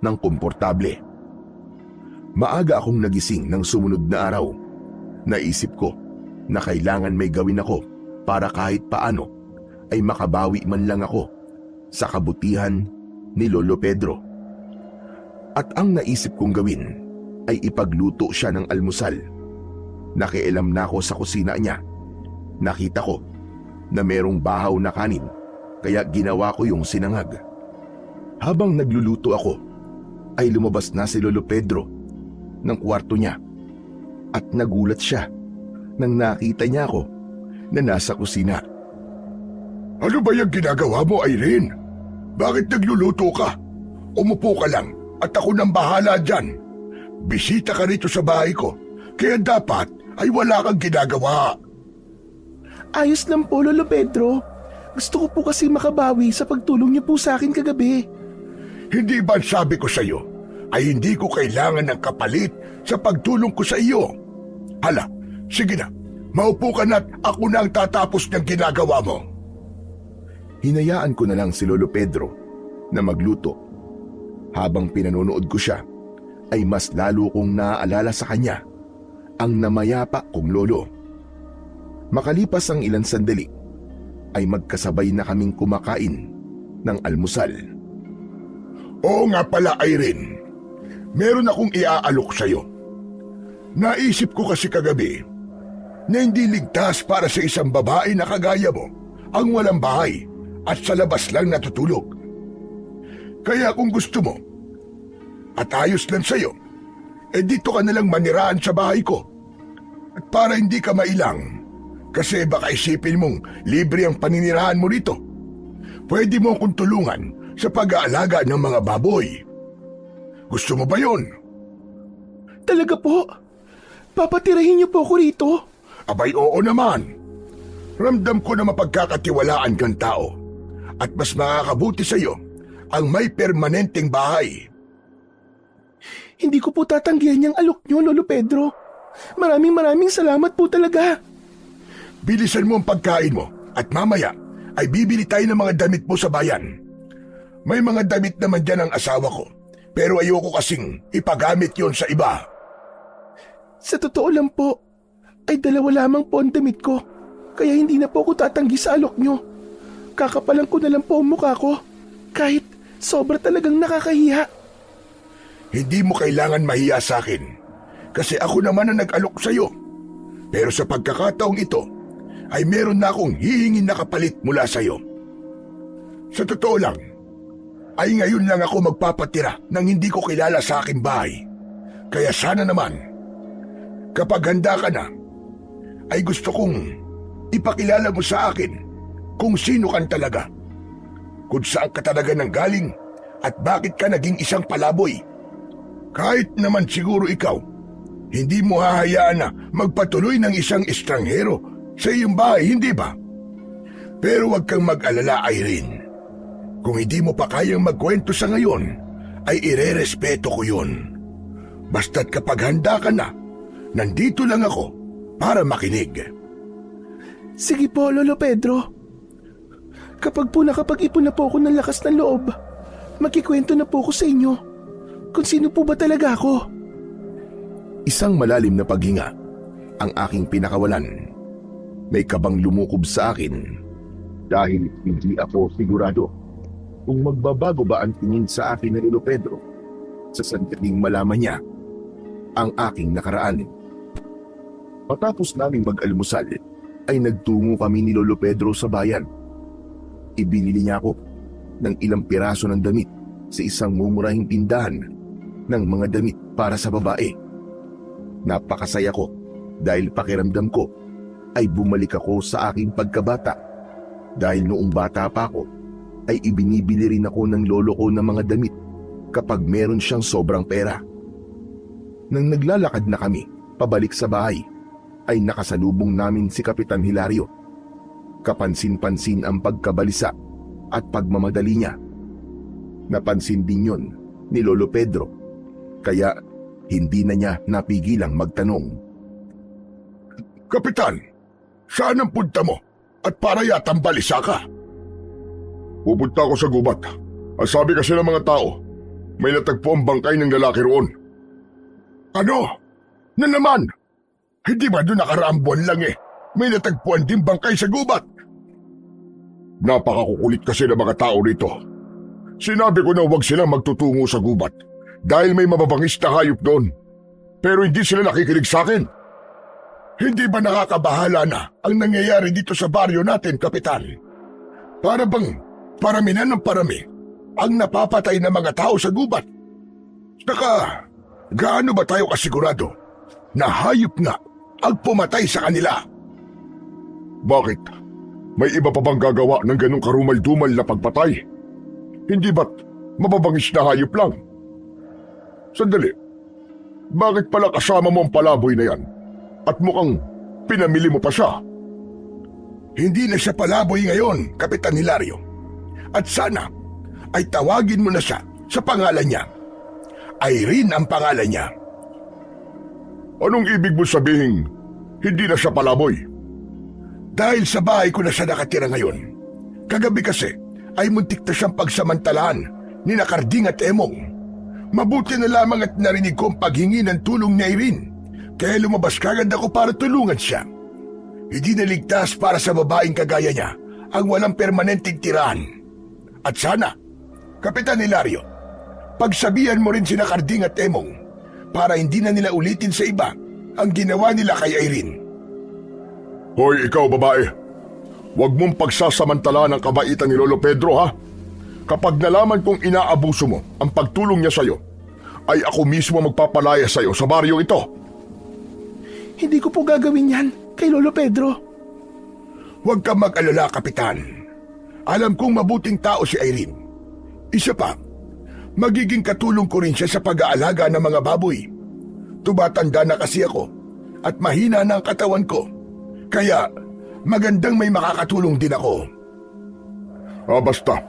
ng komportable. Maaga akong nagising ng sumunod na araw. Naisip ko na kailangan may gawin ako para kahit paano ay makabawi man lang ako sa kabutihan ni Lolo Pedro. At ang naisip kong gawin ay ipagluto siya ng almusal. Nakialam na ako sa kusina niya. Nakita ko na merong bahaw na kanin, kaya ginawa ko yung sinangag. Habang nagluluto ako, ay lumabas na si Lolo Pedro ng kwarto niya at nagulat siya nang nakita niya ako na nasa kusina. Ano ba yung ginagawa mo, Irene? Bakit nagluluto ka? Umupo ka lang at ako nang bahala dyan. Bisita ka rito sa bahay ko, kaya dapat ay wala kang ginagawa. Ayos lang po, Lolo Pedro. Gusto ko po kasi makabawi sa pagtulong niyo po sa akin kagabi. Hindi ba sabi ko sa'yo, ay hindi ko kailangan ng kapalit sa pagtulong ko sa iyo. Hala, sige na, maupo ka na't ako na ang tatapos ng ginagawa mo. Hinayaan ko na lang si Lolo Pedro na magluto. Habang pinanonood ko siya, ay mas lalo kong naaalala sa kanya ang namayapa kong lolo. Makalipas ang ilang sandali, ay magkasabay na kaming kumakain ng almusal. Oo nga pala, Irene. Meron akong iaalok sa'yo. Naisip ko kasi kagabi na hindi ligtas para sa isang babae na kagaya mo ang walang bahay at sa labas lang natutulog. Kaya kung gusto mo at ayos lang sa'yo, dito ka nalang maniraan sa bahay ko. At para hindi ka mailang, kasi baka isipin mong libre ang paninirahan mo rito, pwede mo akong tulungan sa pag-aalaga ng mga baboy. Gusto mo ba yon? Talaga po? Papatirahin niyo po ako rito? Abay, oo naman. Ramdam ko na mapagkakatiwalaan kang tao at mas makakabuti sa iyo ang may permanenteng bahay. Hindi ko po tatanggihan yung alok niyo, Lolo Pedro. Maraming salamat po talaga. Bilisan mo ang pagkain mo at mamaya ay bibili tayo ng mga damit mo sa bayan. May mga damit naman dyan ang asawa ko, pero ayoko kasing ipagamit yon sa iba. Sa totoo lang po, ay dalawa lamang po ang damit ko, kaya hindi na po ako tatanggi sa alok niyo. Kakapalan ko na lang po ang mukha ko, kahit sobra talagang nakakahiya. Hindi mo kailangan mahiya sa akin, kasi ako naman ang nag-alok sa iyo. Pero sa pagkakataong ito, ay meron na akong hihingin na kapalit mula sa iyo. Sa totoo lang, ay ngayon lang ako magpapatira ng hindi ko kilala sa aking bahay. Kaya sana naman, kapag handa ka na, ay gusto kong ipakilala mo sa akin kung sino kan talaga, kung saan ka talaga nanggaling at bakit ka naging isang palaboy. Kahit naman siguro ikaw, hindi mo hahayaan na magpatuloy ng isang estranghero sa iyong bahay, hindi ba? Pero huwag kang mag-alala, Irene. Kung hindi mo pa kayang magkwento sa ngayon, ay irerespeto ko yun. Basta't kapag handa ka na, nandito lang ako para makinig. Sige po, Lolo Pedro. Kapag po nakapag-ipon na po ako ng lakas ng loob, magkikwento na po ako sa inyo kung sino po ba talaga ako. Isang malalim na paghinga ang aking pinakawalan. May kabang lumukob sa akin dahil hindi ako sigurado kung magbabago ba ang tingin sa akin ni Lolo Pedro sa sandaling malaman niya ang aking nakaraan. Matapos naming mag-almusal, ay nagtungo kami ni Lolo Pedro sa bayan. Ibinili niya ako ng ilang piraso ng damit sa isang mumurahing tindahan ng mga damit para sa babae. Napakasaya ko dahil pakiramdam ko ay bumalik ako sa aking pagkabata dahil noong bata pa ako ay ibinibili rin ako ng lolo ko ng mga damit kapag meron siyang sobrang pera. Nang naglalakad na kami pabalik sa bahay, ay nakasalubong namin si Kapitan Hilario. Kapansin-pansin ang pagkabalisa at pagmamadali niya. Napansin din yon ni Lolo Pedro, kaya hindi na niya napigilang magtanong. Kapitan, saan ang punta mo? At para yatang balisa ka? Pupunta ako sa gubat. Ang sabi kasi ng mga tao, may natagpo ang bangkay ng lalaki roon. Ano? Na naman? Hindi ba doon nakaraang buwan lang may natagpuan din bangkay sa gubat? Napakakukulit kasi ng mga tao rito. Sinabi ko na huwag silang magtutungo sa gubat dahil may mababangis na hayop doon. Pero hindi sila nakikinig sa akin. Hindi ba nakakabahala na ang nangyayari dito sa baryo natin, Kapitan? Para bang parami na ng parami ang napapatay na mga tao sa gubat. Saka, gaano ba tayo kasigurado na hayop na ang pumatay sa kanila? Bakit? May iba pa bang gagawa ng ganong karumal-dumal na pagpatay? Hindi ba't mababangis na hayop lang? Sandali, bakit pala kasama mo ang palaboy na yan? At mukhang pinamili mo pa siya. Hindi na siya palaboy ngayon, Kapitan Hilario. At sana ay tawagin mo na siya sa pangalan niya. Irene ang pangalan niya. Anong ibig mo sabihin, hindi na siya palaboy? Dahil sa bahay ko na siya nakatira ngayon. Kagabi kasi ay muntik na siyang pagsamantalaan ni Nakarding at Emong. Mabuti na lamang at narinig ko ang paghingi ng tulong ni Irene, kaya lumabas kagad ako para tulungan siya. Hindi naligtas para sa babaeng kagaya niya ang walang permanenteng tirahan. At sana, Kapitan Hilario, pagsabihan mo rin si Nakarding at Emong para hindi na nila ulitin sa iba ang ginawa nila kay Irene. Hoy, ikaw babae. Huwag mong pagsasamantala ng kabaitan ni Lolo Pedro, ha? Kapag nalaman kong inaabuso mo ang pagtulong niya sa'yo, ay ako mismo magpapalaya sa'yo sa baryo ito. Hindi ko po gagawin yan kay Lolo Pedro. Huwag kang mag-alala, Kapitan. Alam kong mabuting tao si Irene. Isa pa, magiging katulong ko rin siya sa pag-aalaga ng mga baboy. Tumatanda na kasi ako at mahina na ang katawan ko. Kaya magandang may makakatulong din ako. Basta,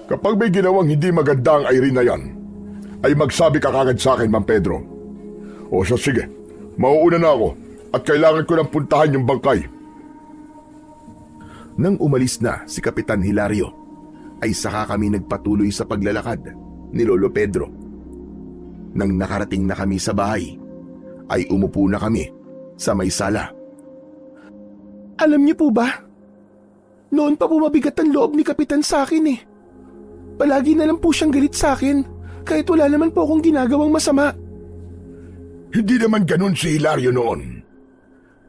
kapag may ginawang hindi maganda ang Irene na yan, ay magsabi ka kagad sa akin, Mang Pedro. O siya, sige, mauuna na ako at kailangan ko nang puntahan yung bangkay. Nang umalis na si Kapitan Hilario, ay saka kami nagpatuloy sa paglalakad ni Lolo Pedro. Nang nakarating na kami sa bahay, ay umupo na kami sa may sala. Alam niyo po ba? Noon pa po mabigat ang loob ni Kapitan sa akin eh. Palagi na lang po siyang galit sa akin kahit wala naman po akong ginagawang masama. Hindi naman ganun si Hilario noon.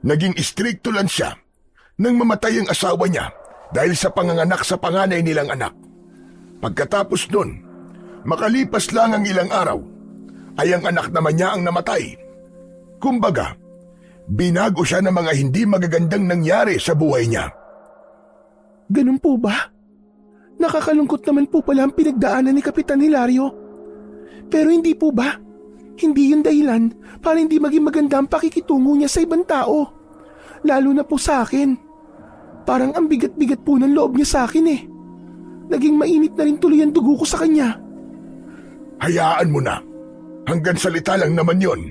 Naging istrikto lang siya nang mamatay ang asawa niya dahil sa panganganak sa panganay nilang anak. Pagkatapos nun, makalipas lang ang ilang araw, ay ang anak naman niya ang namatay. Kumbaga, binago siya ng mga hindi magagandang nangyari sa buhay niya. Ganun po ba? Nakakalungkot naman po pala ang pinagdaanan ni Kapitan Hilario. Pero hindi po ba? Hindi yun dahilan para hindi maging maganda ang pakikitungo niya sa ibang tao. Lalo na po sa akin. Parang ang bigat-bigat po ng loob niya sa akin eh. Naging mainit na rin tuloy ang dugo ko sa kanya. Hayaan mo na. Hanggang salita lang naman yon.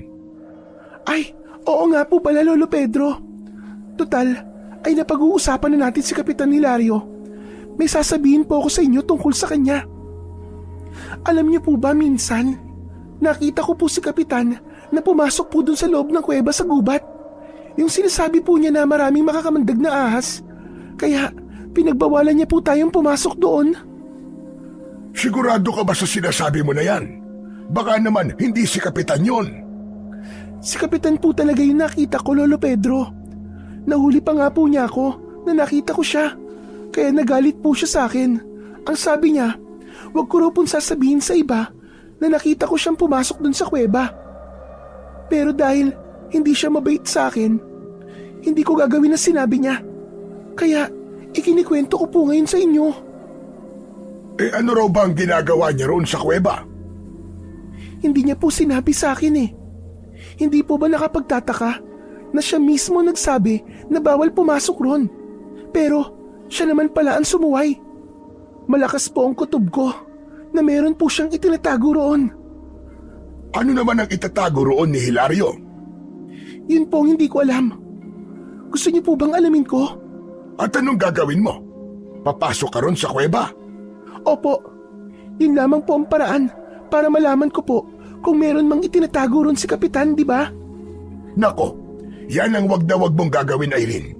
Ay, oo nga po pala Lolo Pedro. Total, ay napag-uusapan na natin si Kapitan Hilario. May sasabihin po ako sa inyo tungkol sa kanya. Alam niyo po ba minsan, nakita ko po si Kapitan na pumasok po dun sa loob ng kuweba sa gubat. Yung sinasabi po niya na maraming makakamandag na ahas. Kaya pinagbawalan niya po tayong pumasok doon. Sigurado ka ba sa sinasabi mo na yan? Baka naman hindi si Kapitan yon. Si Kapitan po talaga yung nakita ko, Lolo Pedro. Nahuli pa nga po niya ako na nakita ko siya. Kaya nagalit po siya sa akin. Ang sabi niya, huwag ko raw pong sasabihin sa iba na nakita ko siyang pumasok dun sa kuweba. Pero dahil hindi siya mabait sa akin, hindi ko gagawin ang sinabi niya. Kaya ikinikwento ko po ngayon sa inyo. Eh ano raw ba ang ginagawa niya roon sa kuweba? Hindi niya po sinabi sa akin eh. Hindi po ba nakapagtataka na siya mismo nagsabi na bawal pumasok roon? Pero siya naman pala ang sumuway. Malakas po ang kutob ko na meron po siyang itinatago roon. Ano naman ang itatago roon ni Hilario? Yun po ang hindi ko alam. Gusto niyo po bang alamin ko? At anong gagawin mo? Papasok ka ron sa kuweba? Opo, yun lamang po ang paraan para malaman ko po kung meron mang itinatago ron si Kapitan, di ba? Nako, yan ang wag na wag mong gagawin, Irene.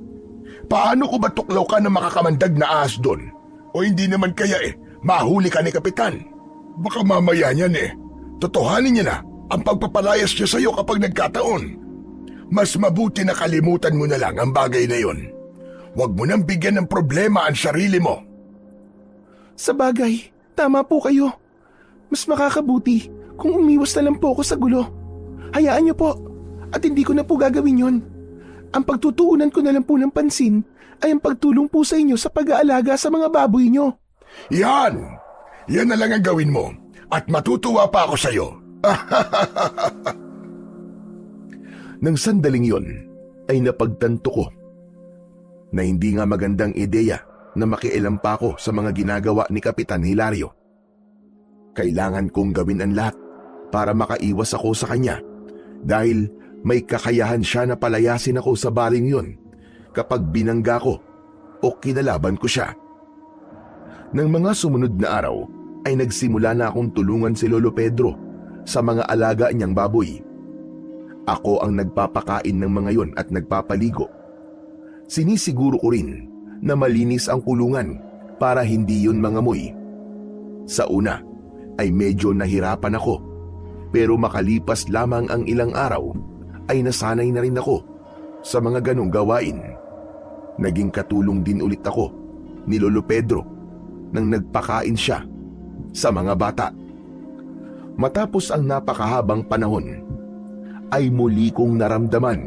Paano ko ba tuklaw ka ng makakamandag na ahas doon? O hindi naman kaya mahuli ka ni Kapitan? Baka mamaya niyan totohanin niya na ang pagpapalayas niya sa'yo kapag nagkataon. Mas mabuti na kalimutan mo na lang ang bagay na yon. Huwag mo nang bigyan ng problema ang sarili mo. Sa bagay, tama po kayo. Mas makakabuti kung umiwas na lang po ako sa gulo. Hayaan niyo po at hindi ko na po gagawin yon. Ang pagtutuunan ko na lang po ng pansin ay ang pagtulong po sa inyo sa pag-aalaga sa mga baboy niyo. Yan! Yan na lang ang gawin mo at matutuwa pa ako sa'yo. Nang sandaling yon ay napagtanto ko na hindi nga magandang ideya na makialam pa ako sa mga ginagawa ni Kapitan Hilario. Kailangan kong gawin ang lahat para makaiwas ako sa kanya dahil may kakayahan siya na palayasin ako sa baring yun kapag binangga ko o kinalaban ko siya. Nang mga sumunod na araw ay nagsimula na akong tulungan si Lolo Pedro sa mga alaga niyang baboy. Ako ang nagpapakain ng mga yon at nagpapaligo. Sinisiguro ko rin na malinis ang kulungan para hindi yun mangamoy. Sa una ay medyo nahirapan ako, pero makalipas lamang ang ilang araw ay nasanay na rin ako sa mga ganong gawain. Naging katulong din ulit ako ni Lolo Pedro nang nagpakain siya sa mga bata. Matapos ang napakahabang panahon, ay muli kong naramdaman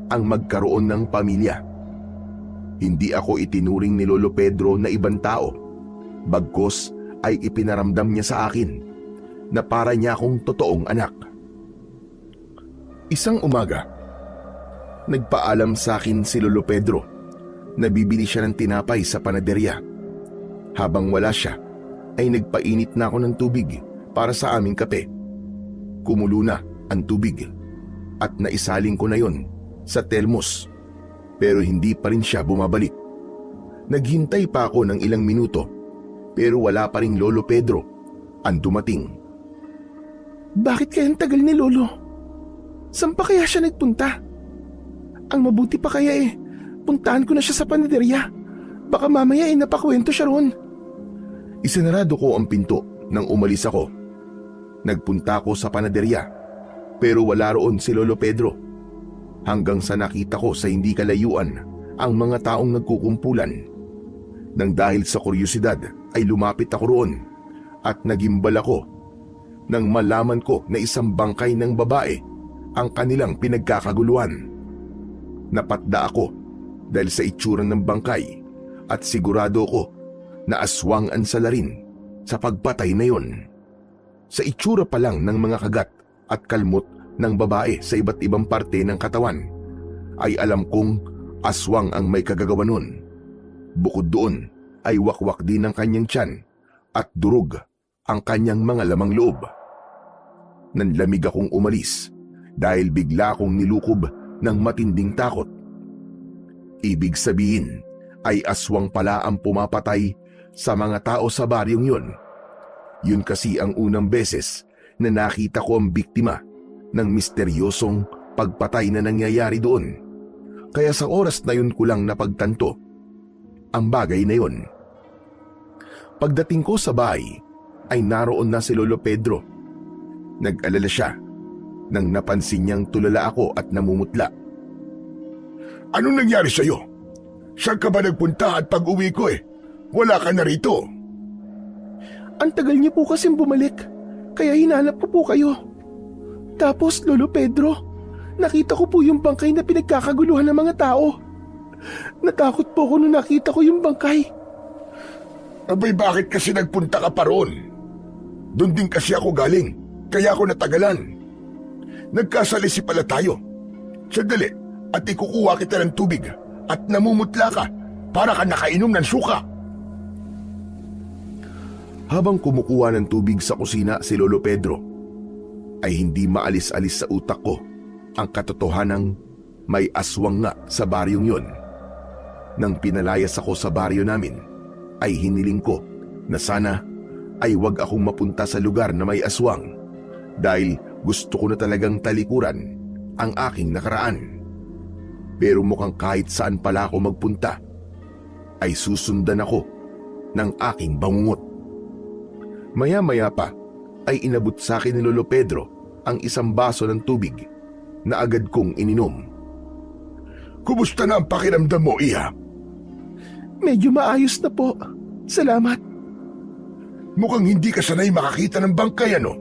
ang magkaroon ng pamilya. Hindi ako itinuring ni Lolo Pedro na ibang tao, bagkus ay ipinaramdam niya sa akin na para niya akong totoong anak. Isang umaga, nagpaalam sa akin si Lolo Pedro na bibili siya ng tinapay sa panaderya. Habang wala siya, ay nagpainit na ako ng tubig para sa aming kape. Kumulo na ang tubig at naisaling ko na yon sa termos, pero hindi pa rin siya bumabalik. Naghintay pa ako ng ilang minuto, pero wala pa rin Lolo Pedro ang dumating. Bakit kaya ang tagal ni Lolo? Saan pa kaya siya nagpunta? Ang mabuti pa kaya puntahan ko na siya sa panaderya. Baka mamaya napakwento siya roon. Isinarado ko ang pinto nang umalis ako. Nagpunta ako sa panaderya, pero wala roon si Lolo Pedro. Hanggang sa nakita ko sa hindi kalayuan ang mga taong nagkukumpulan. Nang dahil sa kuryosidad ay lumapit ako roon at nagimbal ako nang malaman ko na isang bangkay ng babae ang kanilang pinagkakaguluhan. Napatda ako dahil sa itsura ng bangkay at sigurado ko na aswang ang salarin sa pagpatay na yon. Sa itsura pa lang ng mga kagat at kalmot ng babae sa iba't ibang parte ng katawan, ay alam kong aswang ang may kagagawa nun. Bukod doon ay wakwak din ang kanyang tiyan at durog ang kanyang mga lamang loob. Nanlamig akong umalis dahil bigla akong nilukob ng matinding takot. Ibig sabihin ay aswang pala ang pumapatay sa mga tao sa baryong yun. Yun kasi ang unang beses na nakita ko ang biktima ng misteryosong pagpatay na nangyayari doon. Kaya sa oras na yun ko lang napagtanto ang bagay na yun. Pagdating ko sa bahay ay naroon na si Lolo Pedro. Nag-alala siya nang napansin niyang tulala ako at namumutla. Anong nangyari sa'yo? Saan ka ba nagpunta at pag-uwi ko wala ka na rito? Ang tagal niyo po kasing bumalik, kaya hinanap ko po kayo. Tapos, Lolo Pedro, nakita ko po yung bangkay na pinagkakaguluhan ng mga tao. Natakot po ako nung nakita ko yung bangkay. Abay, bakit kasi nagpunta ka pa roon? Doon din kasi ako galing, kaya ako natagalan. Nagkasalisi pala tayo. Sandali, at ikukuha kita ng tubig at namumutla ka para ka nakainom ng suka. Habang kumukuha ng tubig sa kusina si Lolo Pedro, ay hindi maalis-alis sa utak ko ang katotohanang may aswang nga sa baryong yon. Nang pinalayas ako sa baryo namin, ay hiniling ko na sana ay wag akong mapunta sa lugar na may aswang dahil gusto ko na talagang talikuran ang aking nakaraan. Pero mukhang kahit saan pala ako magpunta, ay susundan ako ng aking bangungot. Maya-maya pa ay inabot sa akin ni Lolo Pedro ang isang baso ng tubig na agad kong ininom. Kumusta na ang pakiramdam mo, Iha? Medyo maayos na po. Salamat. Mukhang hindi ka sanay makakita ng bangkay, ano?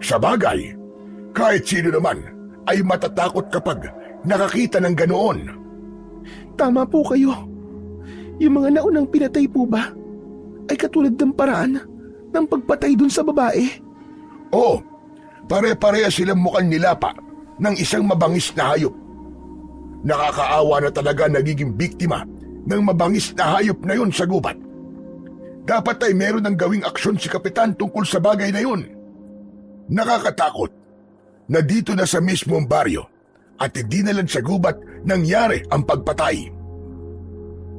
Sa bagay, kahit sino naman ay matatakot kapag nakakita ng ganoon. Tama po kayo. Yung mga naunang pinatay po ba ay katulad ng paraan ng pagpatay dun sa babae? Oo, pare-pareha silang mukhang nilapa ng isang mabangis na hayop. Nakakaawa na talaga nagiging biktima ng mabangis na hayop na yun sa gubat. Dapat ay meron ng gawing aksyon si Kapitan tungkol sa bagay na yun. Nakakatakot na dito na sa mismong baryo at hindi na lang sa gubat nangyari ang pagpatay.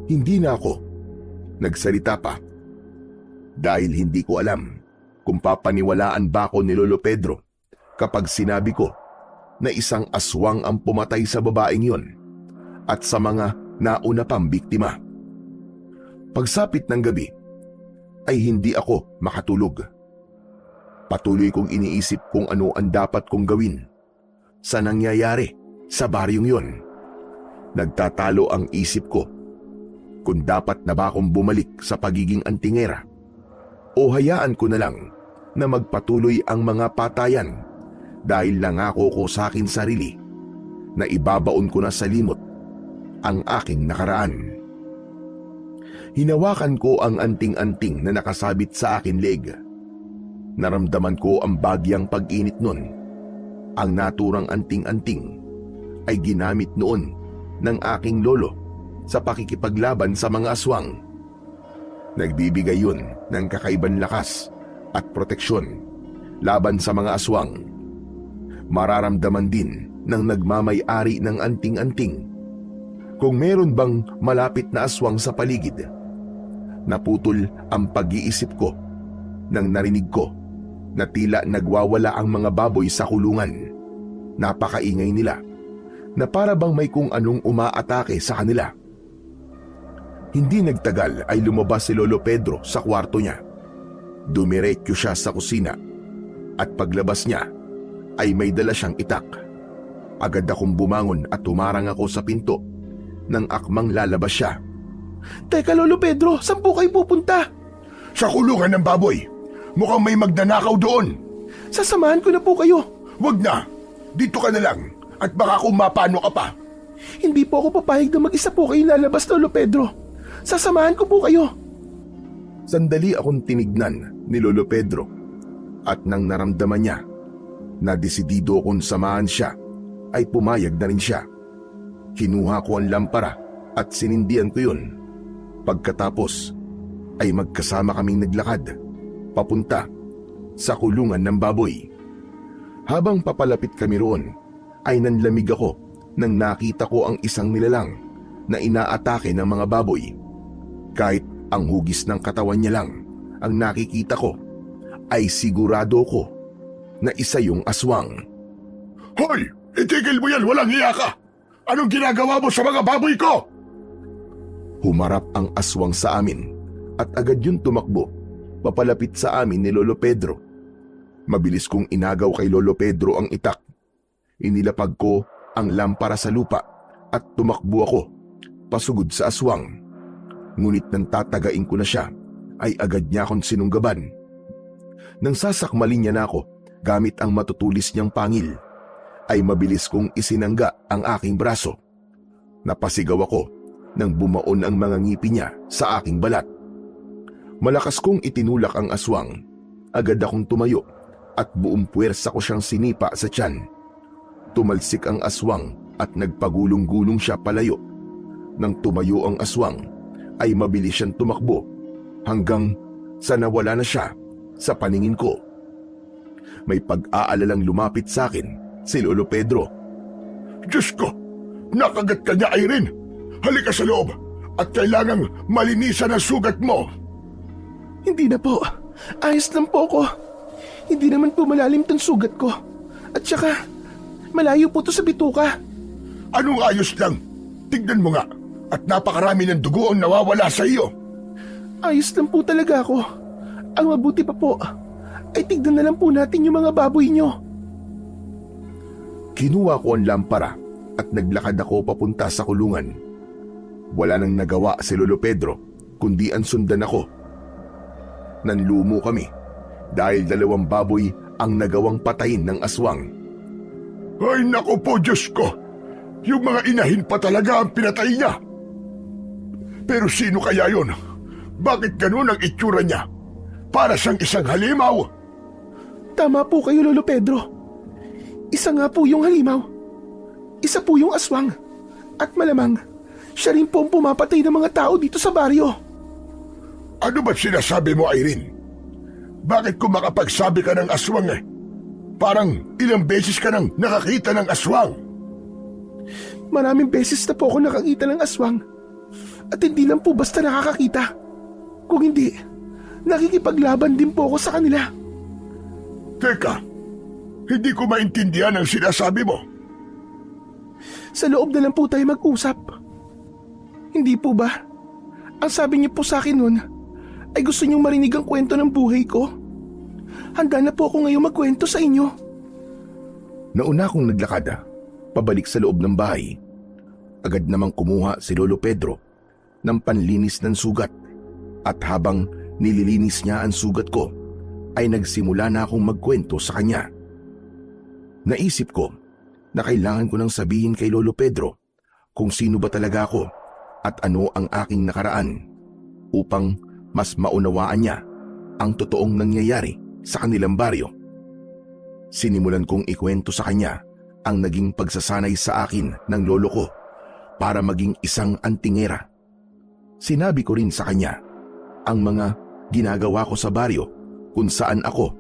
Hindi na ako nagsalita pa dahil hindi ko alam kung papaniwalaan ba ako ni Lolo Pedro kapag sinabi ko na isang aswang ang pumatay sa babaeng yon at sa mga nauna pang biktima. Pagsapit ng gabi ay hindi ako makatulog. Patuloy kong iniisip kung ano ang dapat kong gawin sa nangyayari sa baryong yon. Nagtatalo ang isip ko kung dapat na ba akong bumalik sa pagiging antingera o hayaan ko na lang na magpatuloy ang mga patayan dahil nangako ko sa akin sarili na ibabaon ko na sa limot ang aking nakaraan. Hinawakan ko ang anting-anting na nakasabit sa akin leeg. Naramdaman ko ang bagyang pag-init nun. Ang naturang anting-anting ay ginamit noon ng aking lolo sa pakikipaglaban sa mga aswang. Nagbibigay yun ng kakaibang lakas at proteksyon laban sa mga aswang. Mararamdaman din ng nagmamay-ari ng anting-anting kung meron bang malapit na aswang sa paligid. Naputol ang pag-iisip ko nang narinig ko na tila nagwawala ang mga baboy sa kulungan. Napakaingay nila na para bang may kung anong umaatake sa kanila. Hindi nagtagal ay lumabas si Lolo Pedro sa kwarto niya. Dumiretso siya sa kusina at paglabas niya ay may dala siyang itak. Agad akong bumangon at humarang ako sa pinto nang akmang lalabas siya. Teka Lolo Pedro, saan po kayo pupunta? Sa kulungan ng baboy. Mukhang may magnanakaw doon. Sasamahan ko na po kayo. Wag na. Dito ka na lang. At baka kung mapano ka pa. Hindi po ako papayag na mag-isa po kayo lalabas, Lolo Pedro. Sasamahan ko po kayo. Sandali akong tinignan ni Lolo Pedro at nang naramdaman niya na desidido akong samahan siya, ay pumayag na rin siya. Kinuha ko ang lampara at sinindihan ko yun. Pagkatapos ay magkasama kaming naglakad papunta sa kulungan ng baboy. Habang papalapit kami roon, ay nanlamig ako nang nakita ko ang isang nilalang na inaatake ng mga baboy. Kahit ang hugis ng katawan niya lang ang nakikita ko, ay sigurado ko na isa yung aswang. Hoy! Itigil mo yan! Walang hiya ka! Anong ginagawa mo sa mga baboy ko? Humarap ang aswang sa amin at agad yun tumakbo papalapit sa amin ni Lolo Pedro. Mabilis kong inagaw kay Lolo Pedro ang itak. Inilapag ko ang lampara sa lupa at tumakbo ako pasugod sa aswang. Ngunit nang tatagain ko na siya, ay agad niya akong sinunggaban. Nang sasakmalin niya na ako gamit ang matutulis niyang pangil, ay mabilis kong isinangga ang aking braso. Napasigaw ako nang bumaon ang mga ngipin niya sa aking balat. Malakas kong itinulak ang aswang. Agad akong tumayo at buong puwersa ko siyang sinipa sa tiyan. Tumalsik ang aswang at nagpagulong-gulong siya palayo. Nang tumayo ang aswang, ay mabilis siyang tumakbo hanggang sa nawala na siya sa paningin ko. May pag-aalalang lumapit sa akin si Lolo Pedro. Diyos ko! Nakagat ka niya, Irene! Halika sa loob at kailangang malinisan ang sugat mo! Hindi na po. Ayos lang po ko. Hindi naman po malalim tong sugat ko. At saka, malayo po to sa bituka. Anong ayos lang? Tignan mo nga. At napakarami ng dugo ang nawawala sa iyo. Ayos lang po talaga ako. Ang mabuti pa po, ay tignan na lang po natin yung mga baboy nyo. Kinuha ko ang lampara at naglakad ako papunta sa kulungan. Wala nang nagawa si Lolo Pedro kundi ang sundan ako. Nanlumo kami dahil 2 baboy ang nagawang patayin ng aswang. Ay nako po, Diyos ko! Yung mga inahin pa talaga ang pinatay niya. Pero sino kaya yun? Bakit ganun ang itsura niya? Para siyang isang halimaw. Tama po kayo, Lolo Pedro. Isa nga po yung halimaw. Isa po yung aswang. At malamang, siya rin po ang pumapatay ng mga tao dito sa baryo. Ano ba't sinasabi mo, Irene? Bakit kung makapagsabi ka ng aswang Parang ilang beses ka nang nakakita ng aswang. Maraming beses na po ako nakakita ng aswang. At hindi lang po basta nakakakita. Kung hindi, nakikipaglaban din po ako sa kanila. Teka, hindi ko maintindihan ang sinasabi mo. Sa loob na lang po tayo mag-usap. Hindi po ba? Ang sabi niyo po sa akin nun, ay gusto niyong marinig ang kwento ng buhay ko? Handa na po ako ngayong magkwento sa inyo. Nauna akong naglakad pabalik sa loob ng bahay. Agad namang kumuha si Lolo Pedro ng panlinis ng sugat at habang nililinis niya ang sugat ko ay nagsimula na akong magkwento sa kanya. Naisip ko na kailangan ko nang sabihin kay Lolo Pedro kung sino ba talaga ako at ano ang aking nakaraan upang mas maunawaan niya ang totoong nangyayari sa kanilang baryo. Sinimulan kong ikwento sa kanya ang naging pagsasanay sa akin ng lolo ko para maging isang antingera. Sinabi ko rin sa kanya ang mga ginagawa ko sa baryo kung saan ako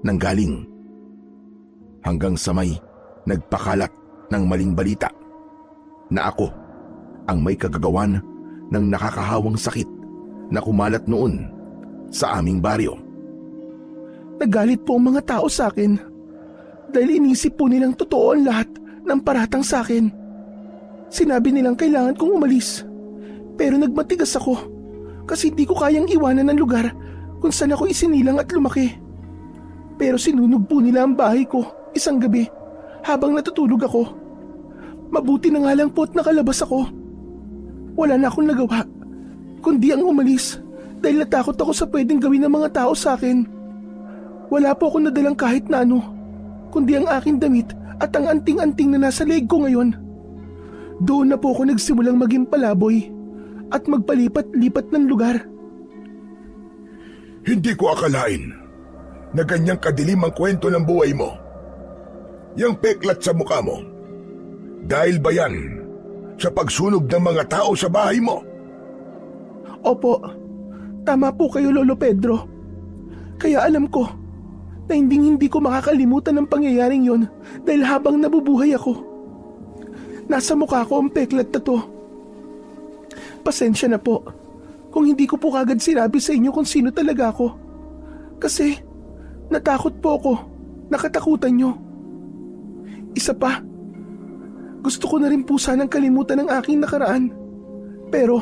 nanggaling. Hanggang sa may nagpakalat ng maling balita na ako ang may kagagawan ng nakakahawang sakit na kumalat noon sa aming baryo. Nagalit po ang mga tao sa akin dahil inisip po nilang totoo ang lahat ng paratang sa akin. Sinabi nilang kailangan kong umalis pero nagmatigas ako kasi hindi ko kayang iwanan ng lugar kung saan ako isinilang at lumaki. Pero sinunog po nila ang bahay ko isang gabi habang natutulog ako. Mabuti na nga lang po at nakalabas ako. Wala na akong nagawa kundi ang umalis dahil natakot ako sa pwedeng gawin ng mga tao sa akin. Wala po akong nadalang kahit na ano kundi ang aking damit at ang anting-anting na nasa leeg ko ngayon. Doon na po ako nagsimulang maging palaboy at magpalipat-lipat ng lugar. Hindi ko akalain na ganyang kadilim ang kwento ng buhay mo. Yang peklat sa mukha mo, dahil ba yan sa pagsunog ng mga tao sa bahay mo? Opo, tama po kayo Lolo Pedro. Kaya alam ko na hindi ko makakalimutan ang pangyayaring yon dahil habang nabubuhay ako, nasa mukha ko ang peklat na to. Pasensya na po kung hindi ko po kagad sinabi sa inyo kung sino talaga ako. Kasi natakot po ako, nakatakutan nyo. Isa pa, gusto ko na rin po sanang kalimutan ang aking nakaraan. Pero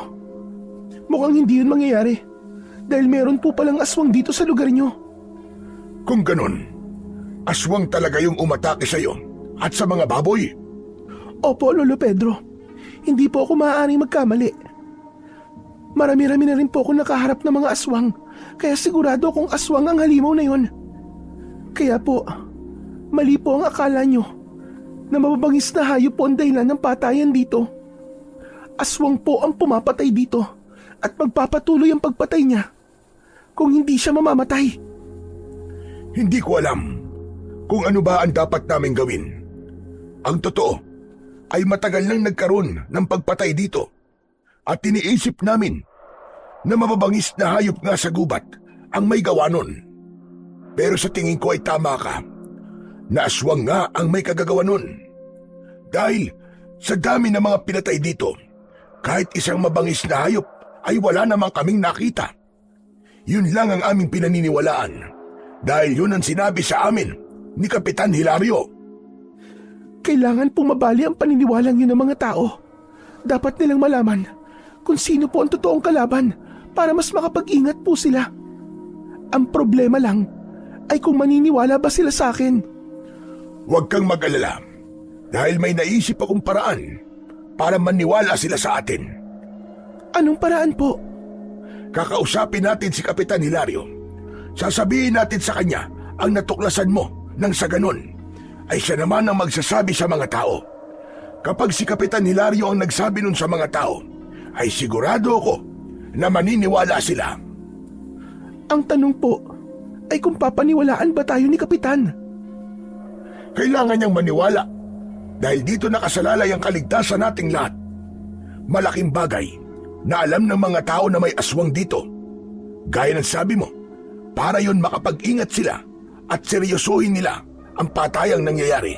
mukhang hindi yun mangyayari dahil meron po palang aswang dito sa lugar nyo. Kung ganun, aswang talaga yung umatake sa'yo at sa mga baboy? Opo, Lolo Pedro. Hindi po ako maaaring magkamali. Marami-rami na rin po ako nakaharap ng mga aswang, kaya sigurado akong aswang ang halimaw na yon. Kaya po, mali po ang akala nyo na mababangis na hayop po ang dahilan ng patayan dito. Aswang po ang pumapatay dito at magpapatuloy ang pagpatay niya kung hindi siya mamamatay. Hindi ko alam kung ano ba ang dapat naming gawin. Ang totoo ay matagal nang nagkaroon ng pagpatay dito at iniisip namin na mababangis na hayop nga sa gubat ang may gawa nun. Pero sa tingin ko ay tama ka na aswang nga ang may kagagawa nun. Dahil sa dami ng mga pinatay dito, kahit isang mabangis na hayop ay wala namang kaming nakita. Yun lang ang aming pinaniniwalaan dahil yun ang sinabi sa amin ni Kapitan Hilario. Kailangan pumabali ang paniniwalang yun ng mga tao. Dapat nilang malaman kung sino po ang totoong kalaban para mas makapag-ingat po sila. Ang problema lang ay kung maniniwala ba sila sa akin. Huwag kang mag-alala dahil may naisip akong paraan para maniwala sila sa atin. Anong paraan po? Kakausapin natin si Kapitan Hilario. Sasabihin natin sa kanya ang natuklasan mo nang sa ganon ay siya naman ang magsasabi sa mga tao. Kapag si Kapitan Hilario ang nagsabi nun sa mga tao, ay sigurado ako na maniniwala sila. Ang tanong po ay kung papaniwalaan ba tayo ni Kapitan? Kailangan niyang maniwala dahil dito nakasalalay ang kaligtasan nating lahat. Malaking bagay na alam ng mga tao na may aswang dito. Gaya ng sabi mo, para yon makapag-ingat sila at seryosohin nila ang patayang nangyayari.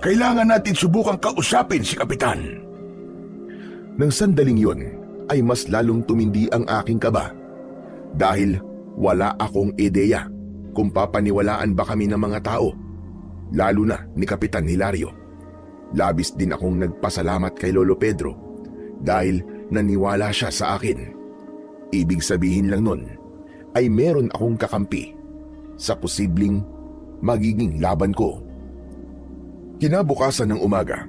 Kailangan natin subukang kausapin si Kapitan. Nang sandaling yun ay mas lalong tumindi ang aking kaba dahil wala akong ideya kung papaniwalaan ba kami ng mga tao, lalo na ni Kapitan Hilario. Labis din akong nagpasalamat kay Lolo Pedro dahil naniwala siya sa akin. Ibig sabihin lang nun ay meron akong kakampi sa posibleng magiging laban ko. Kinabukasan ng umaga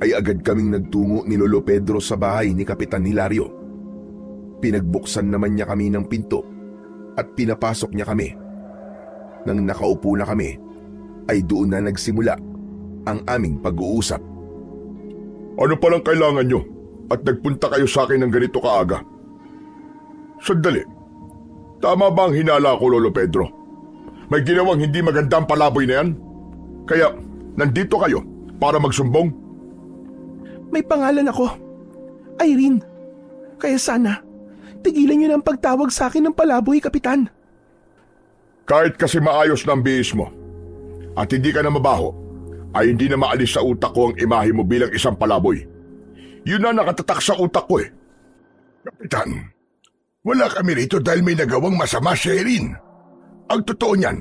ay agad kaming nagtungo ni Lolo Pedro sa bahay ni Kapitan Hilario. Pinagbuksan naman niya kami ng pinto at pinapasok niya kami. Nang nakaupo na kami ay doon na nagsimula ang aming pag-uusap. Ano palang kailangan nyo at nagpunta kayo sa akin ng ganito kaaga? Sandali, tama ba ang hinala ko, Lolo Pedro? May ginawang hindi magandang palaboy na yan? Kaya nandito kayo para magsumbong? May pangalan ako. Irene. Kaya sana, tigilan niyo na ang pagtawag sa akin ng palaboy, Kapitan. Kahit kasi maayos na ang bihis mo at hindi ka na mabaho, ay hindi na maalis sa utak ko ang imahe mo bilang isang palaboy. Yun na nakatatak sa utak ko eh. Kapitan, wala kami rito dahil may nagawang masama si Irene. Ang totoo niyan